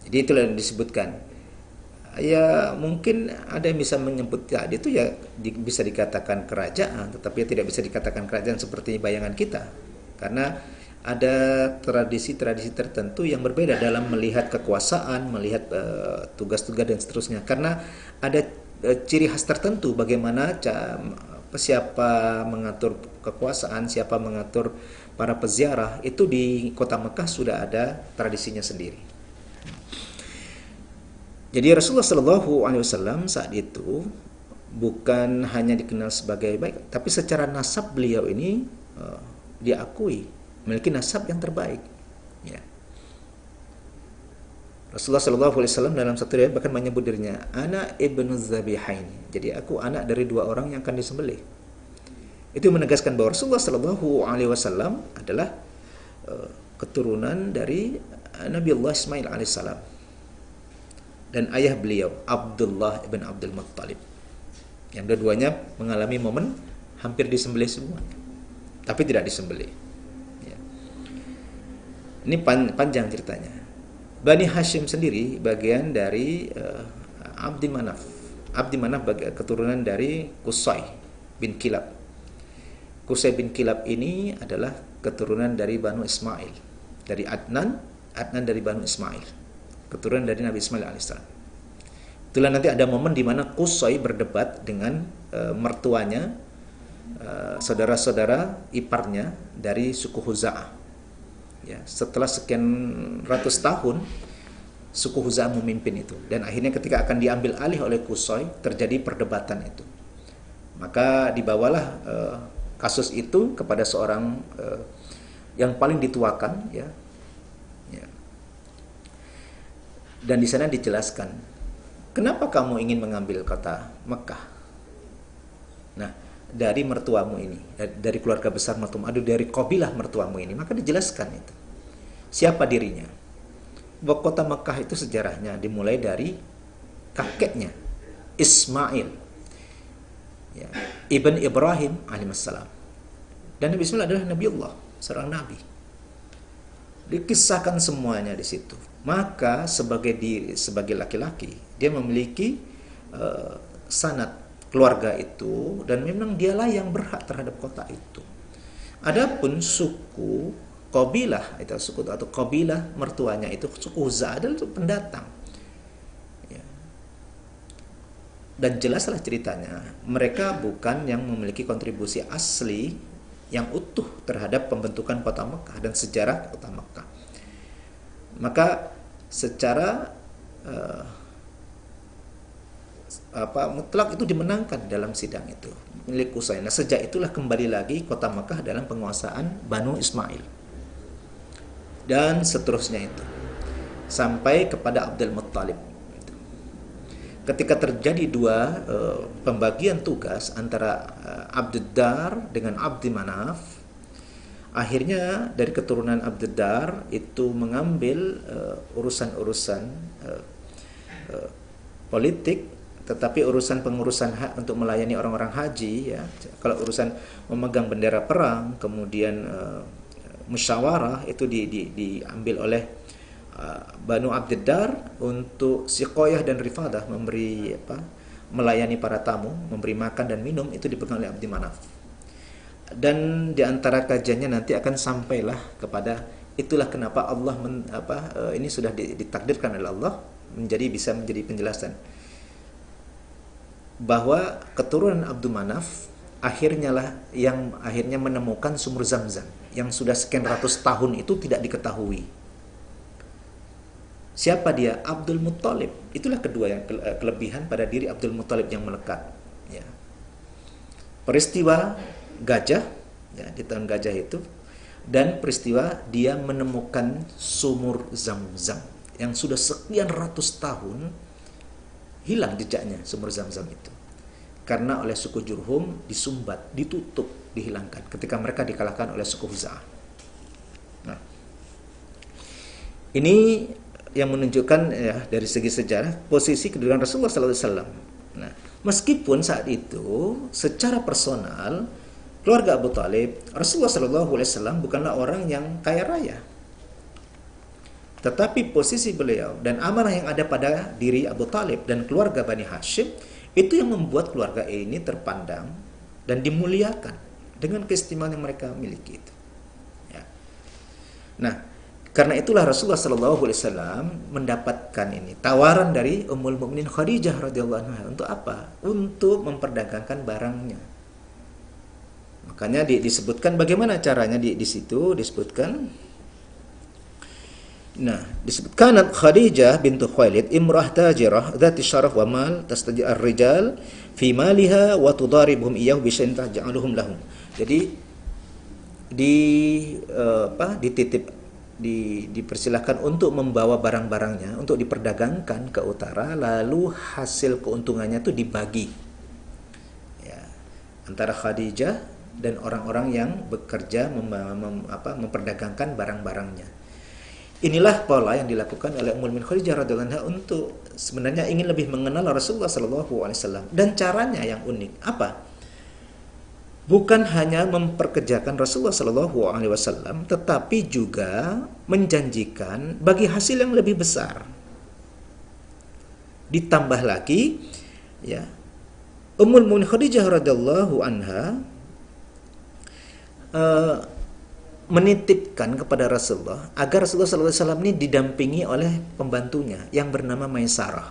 Jadi itulah yang disebutkan. Ya mungkin ada yang bisa menyebut tadi itu ya bisa dikatakan kerajaan, tetapi tidak bisa dikatakan kerajaan seperti bayangan kita. Karena ada tradisi-tradisi tertentu yang berbeda dalam melihat kekuasaan, melihat tugas-tugas dan seterusnya. Karena ada ciri khas tertentu bagaimana siapa mengatur kekuasaan, siapa mengatur para peziarah, itu di kota Mekah sudah ada tradisinya sendiri. Jadi Rasulullah SAW saat itu bukan hanya dikenal sebagai baik, tapi secara nasab beliau ini diakui memiliki nasab yang terbaik. Ya. Rasulullah SAW dalam satu riwayat bahkan menyebut dirinya ana ibnu Zabihain. Jadi aku anak dari dua orang yang akan disembelih. Itu menegaskan bahwa Rasulullah SAW adalah keturunan dari Nabi Allah Ismail alaihissalam. Dan ayah beliau Abdullah ibn Abdul Muttalib, yang dua-duanya mengalami momen hampir disembelih semuanya, tapi tidak disembelih ya. Ini panjang ceritanya. Bani Hashim sendiri bagian dari Abdi Manaf. Abdi Manaf keturunan dari Qusay bin Kilab. Qusay bin Kilab ini adalah keturunan dari Banu Ismail, dari Adnan dari Banu Ismail, keturunan dari Nabi Ismail alaihissalam. Itulah nanti ada momen di mana Qusay berdebat dengan mertuanya, saudara-saudara iparnya dari suku Huza'ah. Ya, setelah sekian ratus tahun suku Huza'ah memimpin itu, dan akhirnya ketika akan diambil alih oleh Qusay terjadi perdebatan itu. Maka dibawalah kasus itu kepada seorang yang paling dituakan ya. Dan di sana dijelaskan, kenapa kamu ingin mengambil kota Mekah? Nah, dari mertuamu ini, dari keluarga besar mertuamu, dari kabilah mertuamu ini, maka dijelaskan itu. Siapa dirinya? Bahwa kota Mekah itu sejarahnya dimulai dari kakeknya, Ismail, ya, Ibn Ibrahim alaihissalam. Dan Nabi Ismail adalah Nabi Allah, seorang Nabi. Dikisahkan semuanya di situ. Maka sebagai laki-laki dia memiliki sanad keluarga itu, dan memang dialah yang berhak terhadap kota itu. Adapun suku kabilah itu suku atau kabilah mertuanya itu suku Huza'ah adalah pendatang. Ya. Dan jelaslah ceritanya, mereka bukan yang memiliki kontribusi asli yang utuh terhadap pembentukan kota Mekah dan sejarah kota Mekah. Maka secara mutlak itu dimenangkan dalam sidang itu milik Qusay. Nah, sejak itulah kembali lagi kota Mekah dalam penguasaan Banu Ismail dan seterusnya itu. sampai kepada Abdul Muttalib. Ketika terjadi dua pembagian tugas antara Abdud Dar dengan Abdi Manaf, akhirnya dari keturunan Abdud Dar itu mengambil urusan-urusan politik, tetapi urusan pengurusan hak untuk melayani orang-orang haji, ya, kalau urusan memegang bendera perang, kemudian musyawarah itu diambil oleh Banu Abdiddar untuk siqayah dan rifadah, memberi melayani para tamu, memberi makan dan minum, itu dipegang oleh Abdi Manaf. Dan di antara kajiannya nanti akan sampailah kepada itulah kenapa Allah ini sudah ditakdirkan oleh Allah bisa menjadi penjelasan bahwa keturunan Abdul Manaf akhirnya menemukan sumur Zamzam yang sudah sekian ratus tahun itu tidak diketahui. Siapa dia? Abdul Muttalib. Itulah kedua yang kelebihan pada diri Abdul Muttalib yang melekat. Ya. Peristiwa gajah, ya, di tahun gajah itu, dan peristiwa dia menemukan sumur Zamzam yang sudah sekian ratus tahun hilang jejaknya sumur Zamzam itu. Karena oleh suku Jurhum disumbat, ditutup, dihilangkan ketika mereka dikalahkan oleh suku Huza'ah. Nah, ini yang menunjukkan ya dari segi sejarah posisi kedudukan Rasulullah SAW. Nah, meskipun saat itu secara personal keluarga Abu Talib, Rasulullah SAW bukanlah orang yang kaya raya, tetapi posisi beliau dan amanah yang ada pada diri Abu Talib dan keluarga Bani Hashim itu yang membuat keluarga ini terpandang dan dimuliakan dengan keistimewaan yang mereka miliki itu. Ya. Nah, karena itulah Rasulullah SAW mendapatkan ini tawaran dari Ummul Mukminin Khadijah radhiyallahu anha untuk apa? Untuk memperdagangkan barangnya. Makanya disebutkan bagaimana caranya di situ disebutkan. Nah, disebutkan Khadijah bintu Khuwailid imrah tajirah dzati syaraf wa mal tastaji ar-rijal fi maliha wa tudaribuhum iyyahu bi syai'in taj'aluhum lahum. Jadi dipersilahkan untuk membawa barang-barangnya untuk diperdagangkan ke utara, lalu hasil keuntungannya itu dibagi ya, antara Khadijah dan orang-orang yang bekerja memperdagangkan barang-barangnya. Inilah pola yang dilakukan oleh Ummul Mukminin Khadijah radhiyallahu anha untuk sebenarnya ingin lebih mengenal Rasulullah SAW. Dan caranya yang unik apa? Bukan hanya memperkerjakan Rasulullah SAW, tetapi juga menjanjikan bagi hasil yang lebih besar. Ditambah lagi, ya, Ummul Mukminin Khadijah radhiyallahu anha menitipkan kepada Rasulullah agar Rasulullah SAW ini didampingi oleh pembantunya yang bernama Maisarah.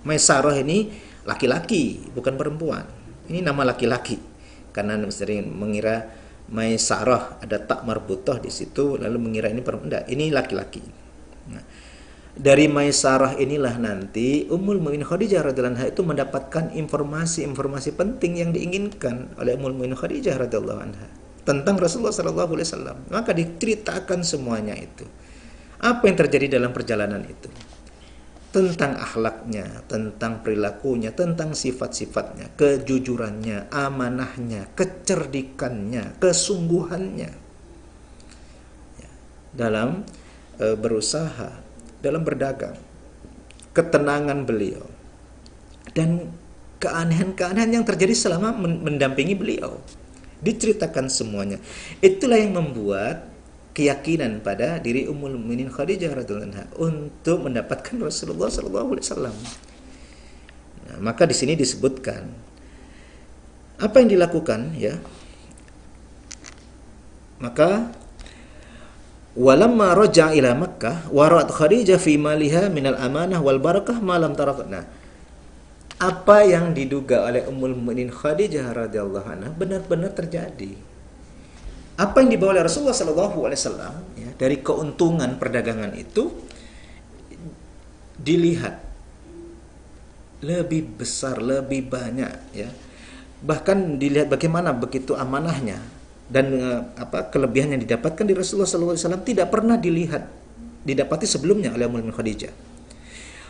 Maisarah ini laki-laki, bukan perempuan. Ini nama laki-laki. Karena sering mengira Maisarah ada tak marbutah di situ, lalu mengira ini perempuan. Enggak, ini laki-laki. Nah, dari Maisarah inilah nanti Ummul Mukminin Khadijah radhiyallahu anha itu mendapatkan informasi-informasi penting yang diinginkan oleh Ummul Mukminin Khadijah radhiyallahu anha tentang Rasulullah SAW. Maka diceritakan semuanya itu. Apa yang terjadi dalam perjalanan itu? Tentang akhlaknya, tentang perilakunya, tentang sifat-sifatnya, kejujurannya, amanahnya, kecerdikannya, kesungguhannya ya, dalam berusaha, dalam berdagang, ketenangan beliau, dan keanehan-keanehan yang terjadi selama mendampingi beliau. Diceritakan semuanya. Itulah yang membuat keyakinan pada diri Ummul Mukminin Khadijah radhiyallahu anha untuk mendapatkan Rasulullah SAW. Nah, maka di sini disebutkan apa yang dilakukan, ya. Maka walamma raja'a ila Makkah wa ra'at Khadijah fi maliha minal amanah wal barakah ma lam tarak. Nah, apa yang diduga oleh Ummul Mukminin Khadijah radhiyallahu anha benar-benar terjadi. Apa yang dibawa oleh Rasulullah SAW ya, dari keuntungan perdagangan itu dilihat lebih besar, lebih banyak, ya. Bahkan dilihat bagaimana begitu amanahnya dan kelebihan yang didapatkan di Rasulullah SAW tidak pernah dilihat didapati sebelumnya oleh Ummul Mukminin Khadijah.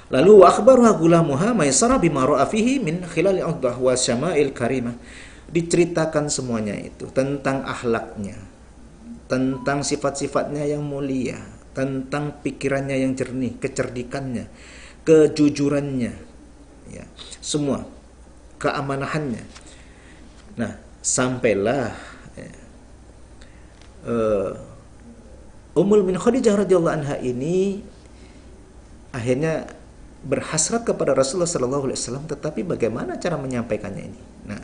Lalu wa akhbaruha gulamuha Maisarah bima ra'a fihi min khilal al-uddah wa syama'il karimah. Diceritakan semuanya itu tentang akhlaknya, tentang sifat-sifatnya yang mulia, tentang pikirannya yang jernih, kecerdikannya, kejujurannya, ya, semua keamanahannya. Nah, sampailah Ummul Mukminin Khadijah radhiyallahu anha ini akhirnya berhasrat kepada Rasulullah sallallahu alaihi wasallam, tetapi bagaimana cara menyampaikannya ini? Nah,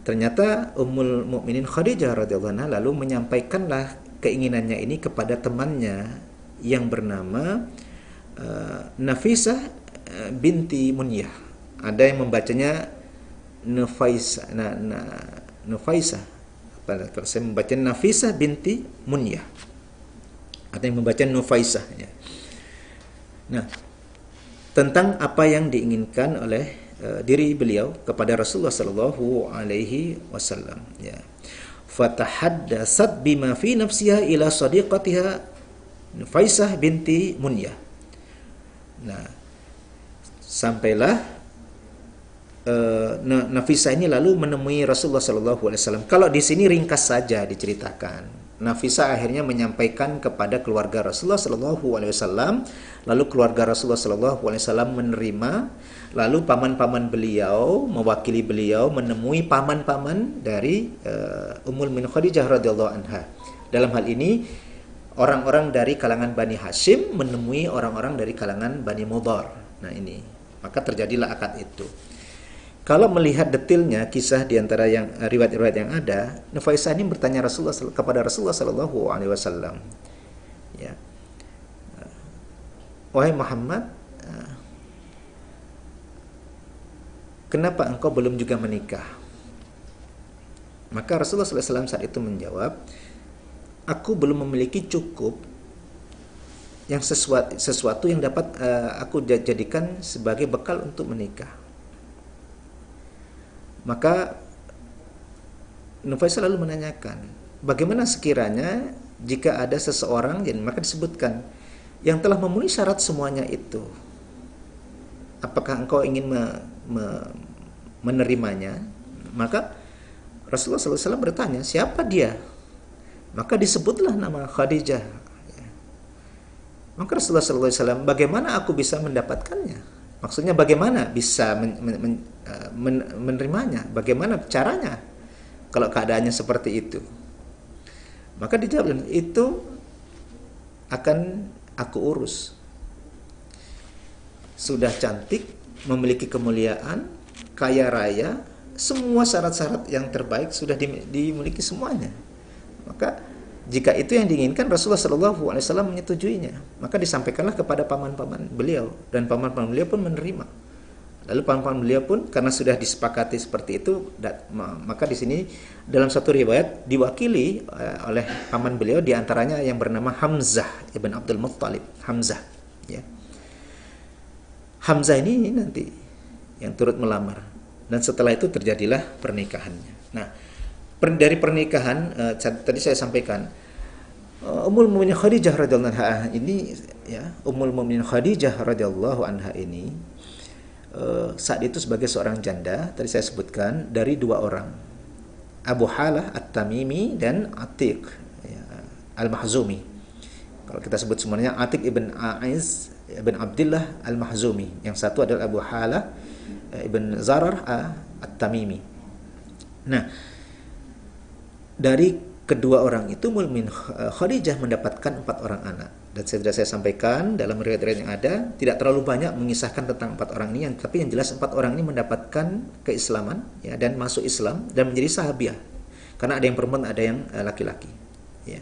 ternyata Ummul Mukminin Khadijah radhiyallahu anha lalu menyampaikanlah keinginannya ini kepada temannya yang bernama Nafisah binti Munyah. Ada yang membacanya Nufaisah. Kalau saya membaca Nafisah binti Munyah. Ada yang membaca Nufaisah, ya. Nah, tentang apa yang diinginkan oleh diri beliau kepada Rasulullah sallallahu alaihi wasallam, ya. Fatahaddatsat bima fi nafsiha ila sadiqatiha Nufaisah binti Munyah. Nah, sampailah Nafisah ini lalu menemui Rasulullah sallallahu alaihi wasallam. Kalau di sini ringkas saja diceritakan. Nafisah akhirnya menyampaikan kepada keluarga Rasulullah sallallahu alaihi wasallam, lalu keluarga Rasulullah sallallahu alaihi wasallam menerima, lalu paman-paman beliau mewakili beliau menemui paman-paman dari Ummul Mukminin Khadijah radhiyallahu anha. Dalam hal ini orang-orang dari kalangan Bani Hashim menemui orang-orang dari kalangan Bani Mudhar. Nah, ini maka terjadilah akad itu. Kalau melihat detailnya kisah di antara yang riwayat-riwayat yang ada, Nufaisah ini bertanya kepada Rasulullah sallallahu alaihi wasallam, ya, wahai Muhammad, kenapa engkau belum juga menikah? Maka Rasulullah sallallahu alaihi wasallam saat itu menjawab, aku belum memiliki cukup yang sesuatu yang dapat aku jadikan sebagai bekal untuk menikah. Maka Nufaisah lalu menanyakan, bagaimana sekiranya jika ada seseorang, dan maka disebutkan yang telah memenuhi syarat semuanya itu, apakah engkau ingin menerimanya? Maka Rasulullah SAW bertanya, siapa dia? Maka disebutlah nama Khadijah. Maka Rasulullah SAW, bagaimana aku bisa mendapatkannya? Maksudnya bagaimana bisa menerimanya? Bagaimana caranya kalau keadaannya seperti itu? Maka dijawab, itu akan aku urus. Sudah cantik, memiliki kemuliaan, kaya raya, semua syarat-syarat yang terbaik sudah dimiliki semuanya. Maka jika itu yang diinginkan, Rasulullah SAW menyetujuinya. Maka disampaikanlah kepada paman-paman beliau, dan paman-paman beliau pun menerima. Lalu paman-paman beliau pun karena sudah disepakati seperti itu, maka di sini dalam satu riwayat diwakili oleh paman beliau, diantaranya yang bernama Hamzah ibn Abdul Muttalib. Hamzah, ya. Hamzah ini nanti yang turut melamar, dan setelah itu terjadilah pernikahannya. Nah, dari pernikahan tadi saya sampaikan, Ummul Mukminin Khadijah radhiyallahu anha ini, ya, Ummul Mukminin Khadijah radhiyallahu anha ini saat itu sebagai seorang janda, tadi saya sebutkan dari dua orang, Abu Halah At-Tamimi dan Atiq, ya, Al-Mahzumi. Kalau kita sebut semuanya, Atiq ibn Aiz ibn Abdullah Al-Mahzumi. Yang satu adalah Abu Halah ibn Zarar At-Tamimi. Nah, dari kedua orang itu Ummul Mukminin Khadijah mendapatkan 4 orang anak. Dan sudah saya sampaikan dalam riwayat-riwayat yang ada, tidak terlalu banyak mengisahkan tentang 4 orang ini, tapi yang jelas 4 orang ini mendapatkan keislaman, ya, dan masuk Islam dan menjadi sahabiah. Karena ada yang perempuan, ada yang laki-laki, ya.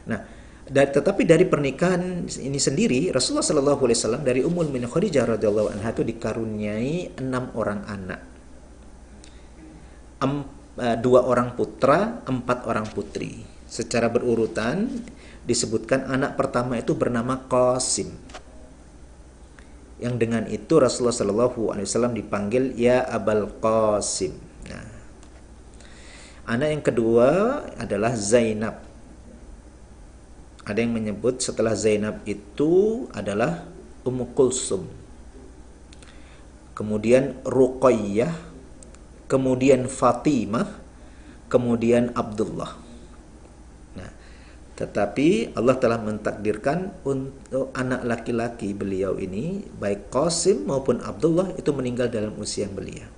Nah, tetapi dari pernikahan ini sendiri, Rasulullah SAW dari Ummul Mukminin Khadijah radhiyallahu anha itu dikaruniai 6 orang anak. 2 orang putra, 4 orang putri. Secara berurutan disebutkan anak pertama itu bernama Qasim. Yang dengan itu Rasulullah SAW dipanggil ya Abul Qasim. Nah, anak yang kedua adalah Zainab. Ada yang menyebut setelah Zainab itu adalah Ummu Kulsum, kemudian Ruqayyah, kemudian Fatimah, kemudian Abdullah. Nah, tetapi Allah telah mentakdirkan untuk anak laki-laki beliau ini, baik Qasim maupun Abdullah, itu meninggal dalam usia belia.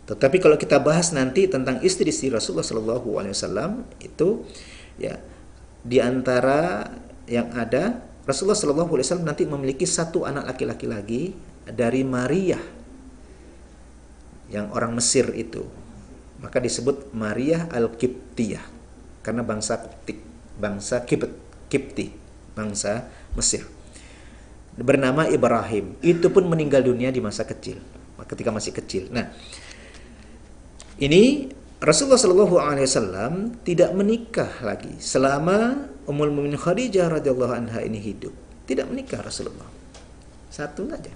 Tetapi kalau kita bahas nanti tentang istri-istri Rasulullah SAW, itu ya di antara yang ada, Rasulullah SAW nanti memiliki satu anak laki-laki lagi dari Maria, yang orang Mesir itu. Maka disebut Maria Al-Qibtiyah, karena bangsa Kipti, bangsa Mesir. Bernama Ibrahim. Itu pun meninggal dunia di masa kecil, ketika masih kecil. Nah, ini Rasulullah SAW tidak menikah lagi selama Ummul Mukminin Khadijah radhiyallahu anha ini hidup. Tidak menikah Rasulullah. Satu saja.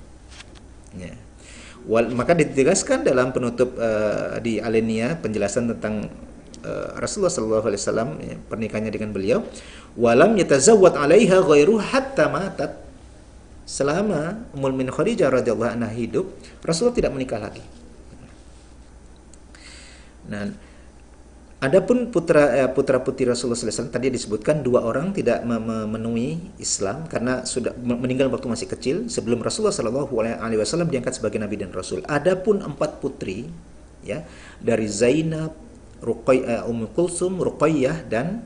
Ya. Maka ditegaskan dalam penutup di Alenia penjelasan tentang Rasulullah SAW, ya, pernikahannya dengan beliau, walam yatazawwad 'alaiha ghairu hatta matat. Selama Ummul Mukminin Khadijah radhiyallahu anha hidup, Rasulullah tidak menikah lagi. Nah, adapun putra-putri Rasulullah SAW tadi disebutkan 2 orang tidak memenuhi Islam karena sudah meninggal waktu masih kecil sebelum Rasulullah SAW diangkat sebagai Nabi dan Rasul. Adapun 4 putri, ya, dari Zainab, Ummu Kulsum, Ruqayyah dan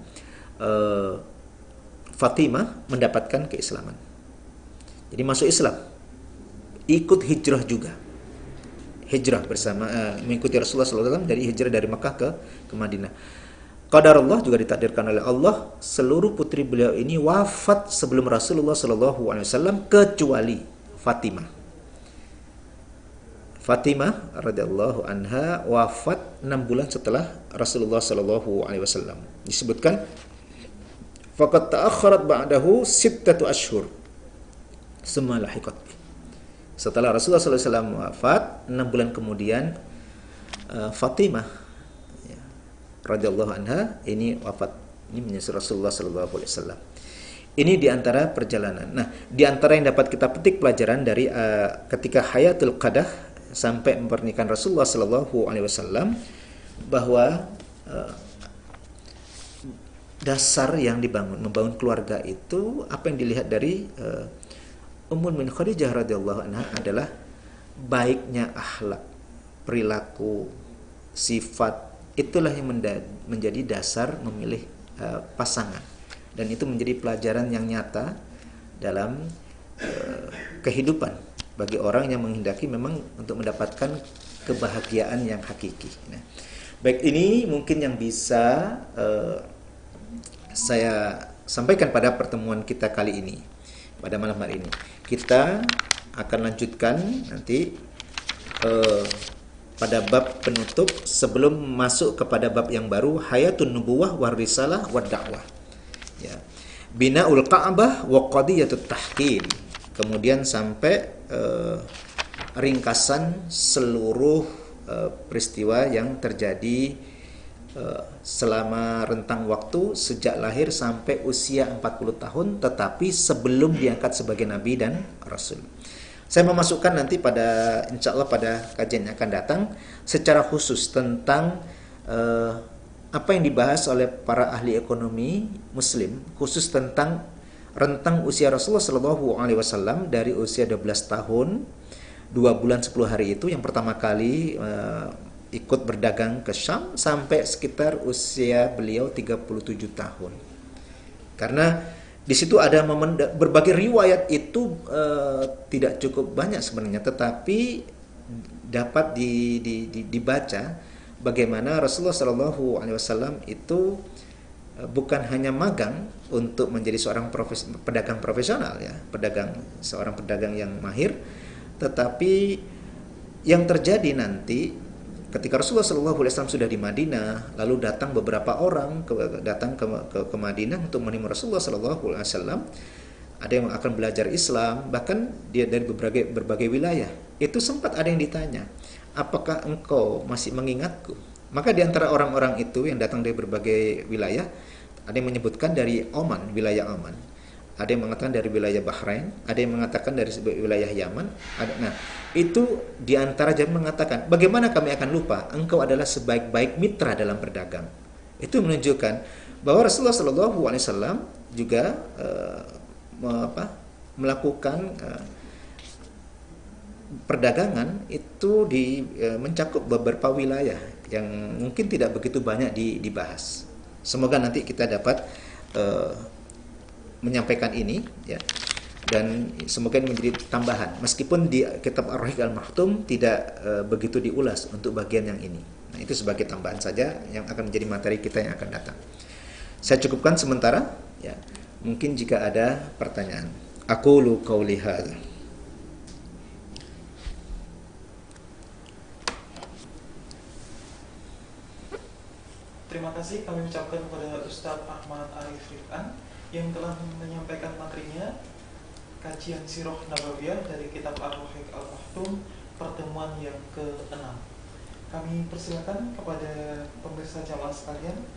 Fatimah mendapatkan keislaman. Jadi masuk Islam, ikut hijrah juga. Hijrah bersama mengikuti Rasulullah SAW dari hijrah dari Makkah ke Madinah. Qadar Allah juga ditakdirkan oleh Allah, seluruh putri beliau ini wafat sebelum Rasulullah SAW kecuali Fatimah. Fatimah radhiyallahu anha wafat 6 bulan setelah Rasulullah SAW. Disebutkan faqad ta'akhkharat ba'dahu 6 ashhur summa lahiqat. Setelah Rasulullah SAW wafat, 6 bulan kemudian Fatimah, ya, radhiyallahu anha ini wafat, ini menyusul Rasulullah SAW. Ini diantara perjalanan. Nah, diantara yang dapat kita petik pelajaran dari ketika Hayatul Qadah sampai pernikahan Rasulullah SAW, bahwa dasar yang membangun keluarga itu, apa yang dilihat dari Ummul Mukminin Khadijah radhiyallahu anha adalah baiknya akhlak, perilaku, sifat. Itulah yang menjadi dasar memilih pasangan, dan itu menjadi pelajaran yang nyata dalam kehidupan bagi orang yang menghendaki memang untuk mendapatkan kebahagiaan yang hakiki. Nah, baik, ini mungkin yang bisa saya sampaikan pada pertemuan kita kali ini, pada malam hari ini. Kita akan lanjutkan nanti pada bab penutup sebelum masuk kepada bab yang baru, Hayatun Nubuwah war Risalah wad Da'wah. Ya. Bina'ul Ka'bah wa Qadiyatut Tahkim. Kemudian sampai ringkasan seluruh peristiwa yang terjadi selama rentang waktu sejak lahir sampai usia 40 tahun, tetapi sebelum diangkat sebagai Nabi dan Rasul. Saya memasukkan nanti insya Allah pada kajian yang akan datang secara khusus tentang apa yang dibahas oleh para ahli ekonomi Muslim, khusus tentang rentang usia Rasulullah SAW dari usia 12 tahun 2 bulan 10 hari itu yang pertama kali ikut berdagang ke Syam sampai sekitar usia beliau 37 tahun. Karena di situ ada berbagai riwayat itu tidak cukup banyak sebenarnya, tetapi dapat dibaca bagaimana Rasulullah SAW itu bukan hanya magang untuk menjadi seorang pedagang profesional, ya, seorang pedagang yang mahir, tetapi yang terjadi nanti ketika Rasulullah SAW sudah di Madinah, lalu datang beberapa orang datang ke Madinah untuk menemui Rasulullah SAW. Ada yang akan belajar Islam, bahkan dia dari berbagai wilayah. Itu sempat ada yang ditanya, apakah engkau masih mengingatku? Maka di antara orang-orang itu yang datang dari berbagai wilayah, Ada yang menyebutkan dari Oman, wilayah Oman. Ada yang mengatakan dari wilayah Bahrain, ada yang mengatakan dari wilayah Yaman. Nah, itu diantara jamaah mengatakan, bagaimana kami akan lupa? Engkau adalah sebaik-baik mitra dalam berdagang. Itu menunjukkan bahwa Rasulullah Shallallahu Alaihi Wasallam juga melakukan perdagangan itu mencakup beberapa wilayah yang mungkin tidak begitu banyak dibahas. Semoga nanti kita dapat menyampaikan ini, ya, dan semoga ini menjadi tambahan. Meskipun di kitab Ar-Rahiq Al-Maktum tidak begitu diulas untuk bagian yang ini. Nah, itu sebagai tambahan saja yang akan menjadi materi kita yang akan datang. Saya cukupkan sementara, ya. Mungkin jika ada pertanyaan. Aqulu qauli hadza. Terima kasih kami ucapkan kepada Ustadz Ahmad Arif Rif'an yang telah menyampaikan materinya kajian Sirah Nabawiyah dari kitab Ar-Rahiq Al-Maktum pertemuan yang ke-6. Kami persilakan kepada pemirsa jamaah sekalian,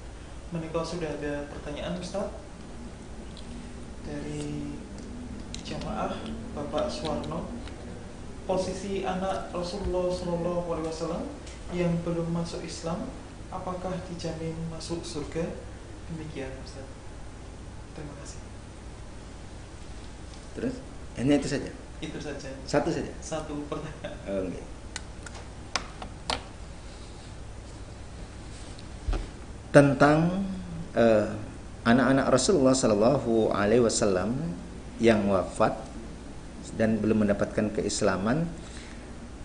menikah sudah ada pertanyaan Ustadz dari jamaah Bapak Suwarno. Posisi anak Rasulullah SAW yang belum masuk Islam, apakah dijamin masuk surga? Demikian Ustaz. Terima kasih. Terus? Hanya itu saja? Itu saja. Satu saja? Satu pertanyaan. Okay. Tentang anak-anak Rasulullah Sallallahu Alaihi Wasallam yang wafat dan belum mendapatkan keislaman.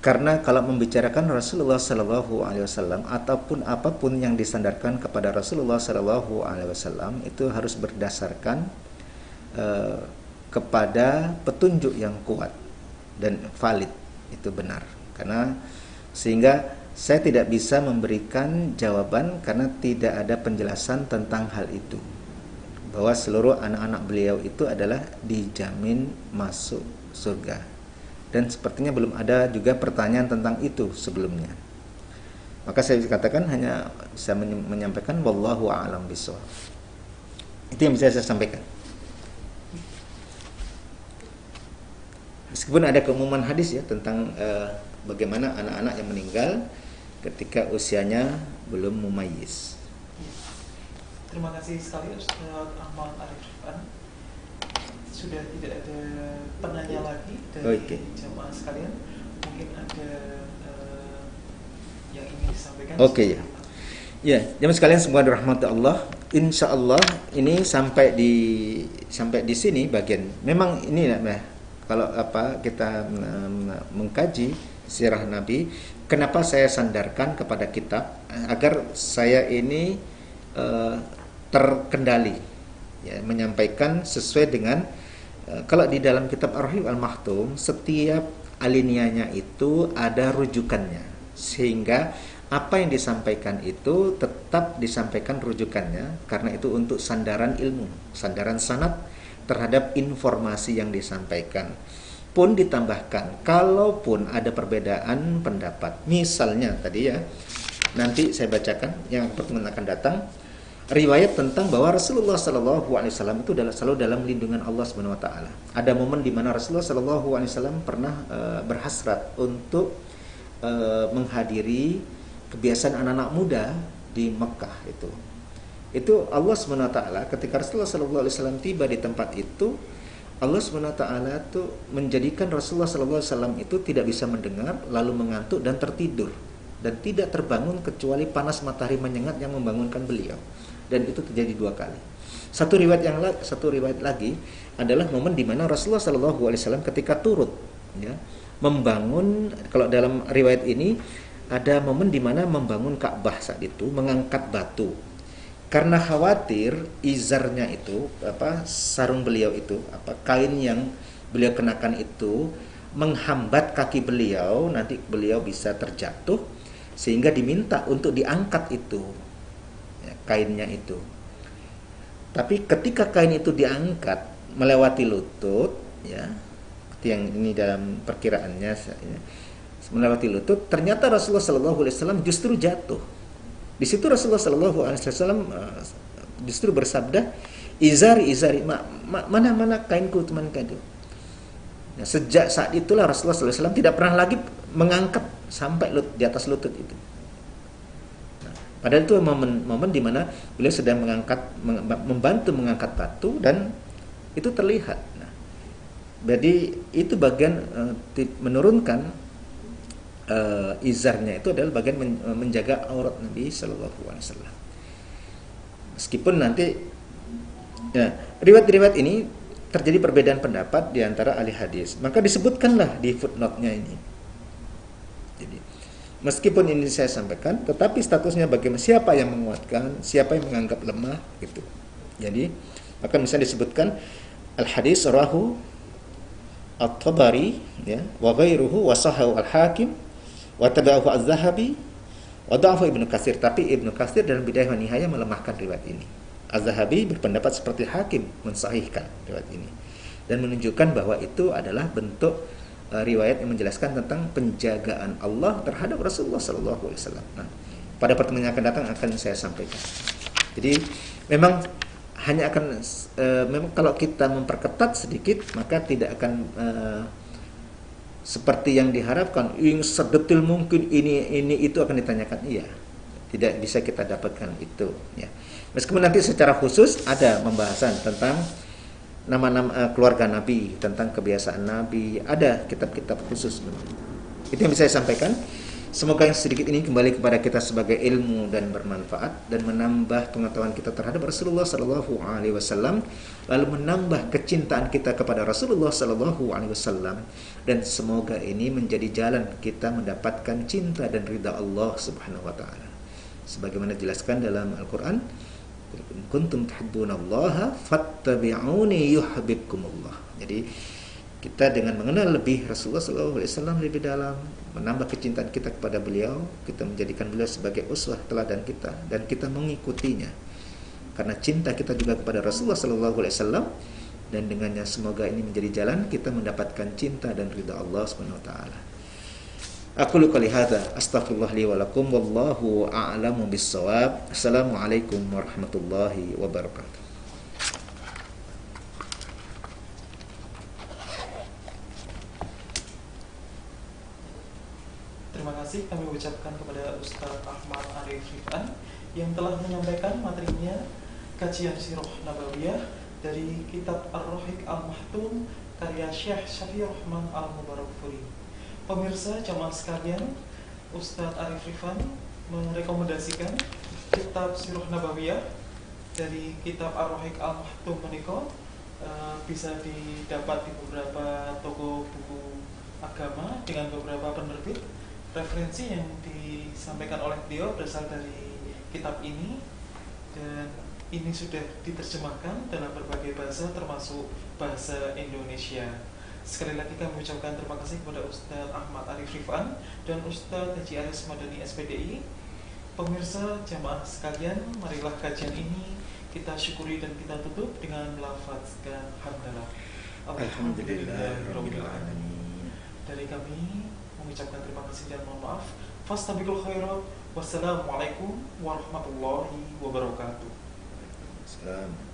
Karena kalau membicarakan Rasulullah Sallallahu Alaihi Wasallam ataupun apapun yang disandarkan kepada Rasulullah Sallallahu Alaihi Wasallam itu harus berdasarkan kepada petunjuk yang kuat dan valid, itu benar. Karena sehingga saya tidak bisa memberikan jawaban karena tidak ada penjelasan tentang hal itu, bahwa seluruh anak-anak beliau itu adalah dijamin masuk surga. Dan sepertinya belum ada juga pertanyaan tentang itu sebelumnya. Maka saya katakan hanya bisa menyampaikan wallahu a'lam bishawab. Itu yang bisa saya sampaikan. Meskipun ada keumuman hadis ya tentang bagaimana anak-anak yang meninggal ketika usianya belum mumayyiz. Terima kasih sekali Ustaz Ahmad Arif Rif'an. Sudah tidak ada penanya lagi dari jamaah sekalian. Mungkin ada yang ingin disampaikan. Oke, ya. Ya, jamaah sekalian semoga dirahmati Allah. Insya Allah ini sampai di sini bagian. Memang ini kalau kita mengkaji sirah Nabi, kenapa saya sandarkan kepada kitab agar saya ini terkendali, ya, menyampaikan sesuai dengan kalau di dalam kitab Ar-Rahiq Al-Maktum setiap alinianya itu ada rujukannya, sehingga apa yang disampaikan itu tetap disampaikan rujukannya, karena itu untuk sandaran ilmu, sandaran sanad terhadap informasi yang disampaikan. Pun ditambahkan kalaupun ada perbedaan pendapat, misalnya tadi ya, nanti saya bacakan yang pertemuan akan datang, riwayat tentang bahwa Rasulullah Sallallahu Alaihi Wasallam itu selalu dalam lindungan Allah Subhanahu Wa Taala. Ada momen di mana Rasulullah Sallallahu Alaihi Wasallam pernah berhasrat untuk menghadiri kebiasaan anak-anak muda di Mekah itu. Itu Allah Subhanahu Wa Taala ketika Rasulullah Sallallahu Alaihi Wasallam tiba di tempat itu, Allah Subhanahu Wa Taala itu menjadikan Rasulullah Sallallahu Alaihi Wasallam itu tidak bisa mendengar, lalu mengantuk dan tertidur, dan tidak terbangun kecuali panas matahari menyengat yang membangunkan beliau. Dan itu terjadi 2 kali. Satu riwayat lagi adalah momen di mana Rasulullah Shallallahu Alaihi Wasallam ketika turut, ya, membangun. Kalau dalam riwayat ini ada momen di mana membangun Ka'bah saat itu, mengangkat batu. Karena khawatir izarnya itu, sarung beliau itu, kain yang beliau kenakan itu menghambat kaki beliau, nanti beliau bisa terjatuh, sehingga diminta untuk diangkat itu, ya, kainnya itu. Tapi ketika kain itu diangkat melewati lutut, ya, yang ini dalam perkiraannya, ya, melewati lutut, ternyata Rasulullah Sallallahu Alaihi Wasallam justru jatuh. Di situ Rasulullah Sallallahu Alaihi Wasallam justru bersabda, izari izari, mana kainku teman kainku. Nah, sejak saat itulah Rasulullah SAW tidak pernah lagi mengangkat sampai di atas lutut itu. Nah, padahal itu momen di mana beliau sedang membantu mengangkat batu dan itu terlihat. Nah, jadi itu bagian menurunkan izarnya itu adalah bagian menjaga aurat Nabi Shallallahu Alaihi Wasallam. Meskipun nanti ya, riwayat-riwayat ini terjadi perbedaan pendapat di antara ahli hadis, maka disebutkanlah di footnote-nya ini. Jadi, meskipun ini saya sampaikan, tetapi statusnya bagaimana, siapa yang menguatkan, siapa yang menganggap lemah, gitu. Jadi, maka misalnya disebutkan al-hadis rahu at-Tabari, ya, wa ghairuhu wa sahahu al-Hakim, wa tabi'ahu az-Zahabi, wa da'afu Ibnu Katsir. Tapi Ibnu Katsir dalam Bidayah wa Nihayah melemahkan riwayat ini. Az-Zahabi berpendapat seperti Hakim mensahihkan riwayat ini dan menunjukkan bahwa itu adalah bentuk riwayat yang menjelaskan tentang penjagaan Allah terhadap Rasulullah Sallallahu Alaihi Wasallam. Nah, pada pertemuan yang akan datang akan saya sampaikan. Jadi memang hanya akan memang kalau kita memperketat sedikit maka tidak akan seperti yang diharapkan, yang sedetil mungkin ini itu akan ditanyakan. Iya, tidak bisa kita dapatkan itu, ya. Meskipun nanti secara khusus ada pembahasan tentang nama-nama keluarga Nabi, tentang kebiasaan Nabi, ada kitab-kitab khusus. Itu yang bisa saya sampaikan. Semoga yang sedikit ini kembali kepada kita sebagai ilmu dan bermanfaat dan menambah pengetahuan kita terhadap Rasulullah Sallallahu Alaihi Wasallam, lalu menambah kecintaan kita kepada Rasulullah Sallallahu Alaihi Wasallam, dan semoga ini menjadi jalan kita mendapatkan cinta dan ridha Allah Subhanahu Wa Taala. Sebagaimana dijelaskan dalam Al-Quran, kuntum tuhibbunallaha fattabi'uni yuhibbukumullah. Jadi kita dengan mengenal lebih Rasulullah SAW lebih dalam, menambah kecintaan kita kepada beliau, kita menjadikan beliau sebagai uswah teladan kita dan kita mengikutinya. Karena cinta kita juga kepada Rasulullah SAW, dan dengannya semoga ini menjadi jalan kita mendapatkan cinta dan ridha Allah Subhanahu wa taala. Aqulu qouli hadza astaghfirullah li wa lakum wallahu a'lamu bis-shawab. Assalamualaikum warahmatullahi wabarakatuh. Terima kasih kami ucapkan kepada Ustaz Ahmad Arif Rifan yang telah menyampaikan materinya kajian Sirah Nabawiyah dari kitab Ar-Rahiq Al-Mahtum karya Syekh Syafiur Rahman Al-Mubarakfuri. Pemirsa jamaah sekalian, Ustadz Arif Rifan merekomendasikan kitab Sirah Nabawiyah dari kitab Ar-Rahiq Al-Mahtum menika bisa didapat di beberapa toko buku agama dengan beberapa penerbit. Referensi yang disampaikan oleh beliau berasal dari kitab ini dan ini sudah diterjemahkan dalam berbagai bahasa termasuk bahasa Indonesia. Sekali lagi kami ucapkan terima kasih kepada Ustaz Ahmad Arif Rifan dan Ustaz Haji Aris Madani SPDI. Pemirsa jamaah sekalian, marilah kajian ini kita syukuri dan kita tutup dengan melafazkan hamdalah. Alhamdulillahirabbil alamin. Dari kami mengucapkan terima kasih dan mohon maaf. Fastabiqul khairat. Wassalamualaikum warahmatullahi wabarakatuh. Salam.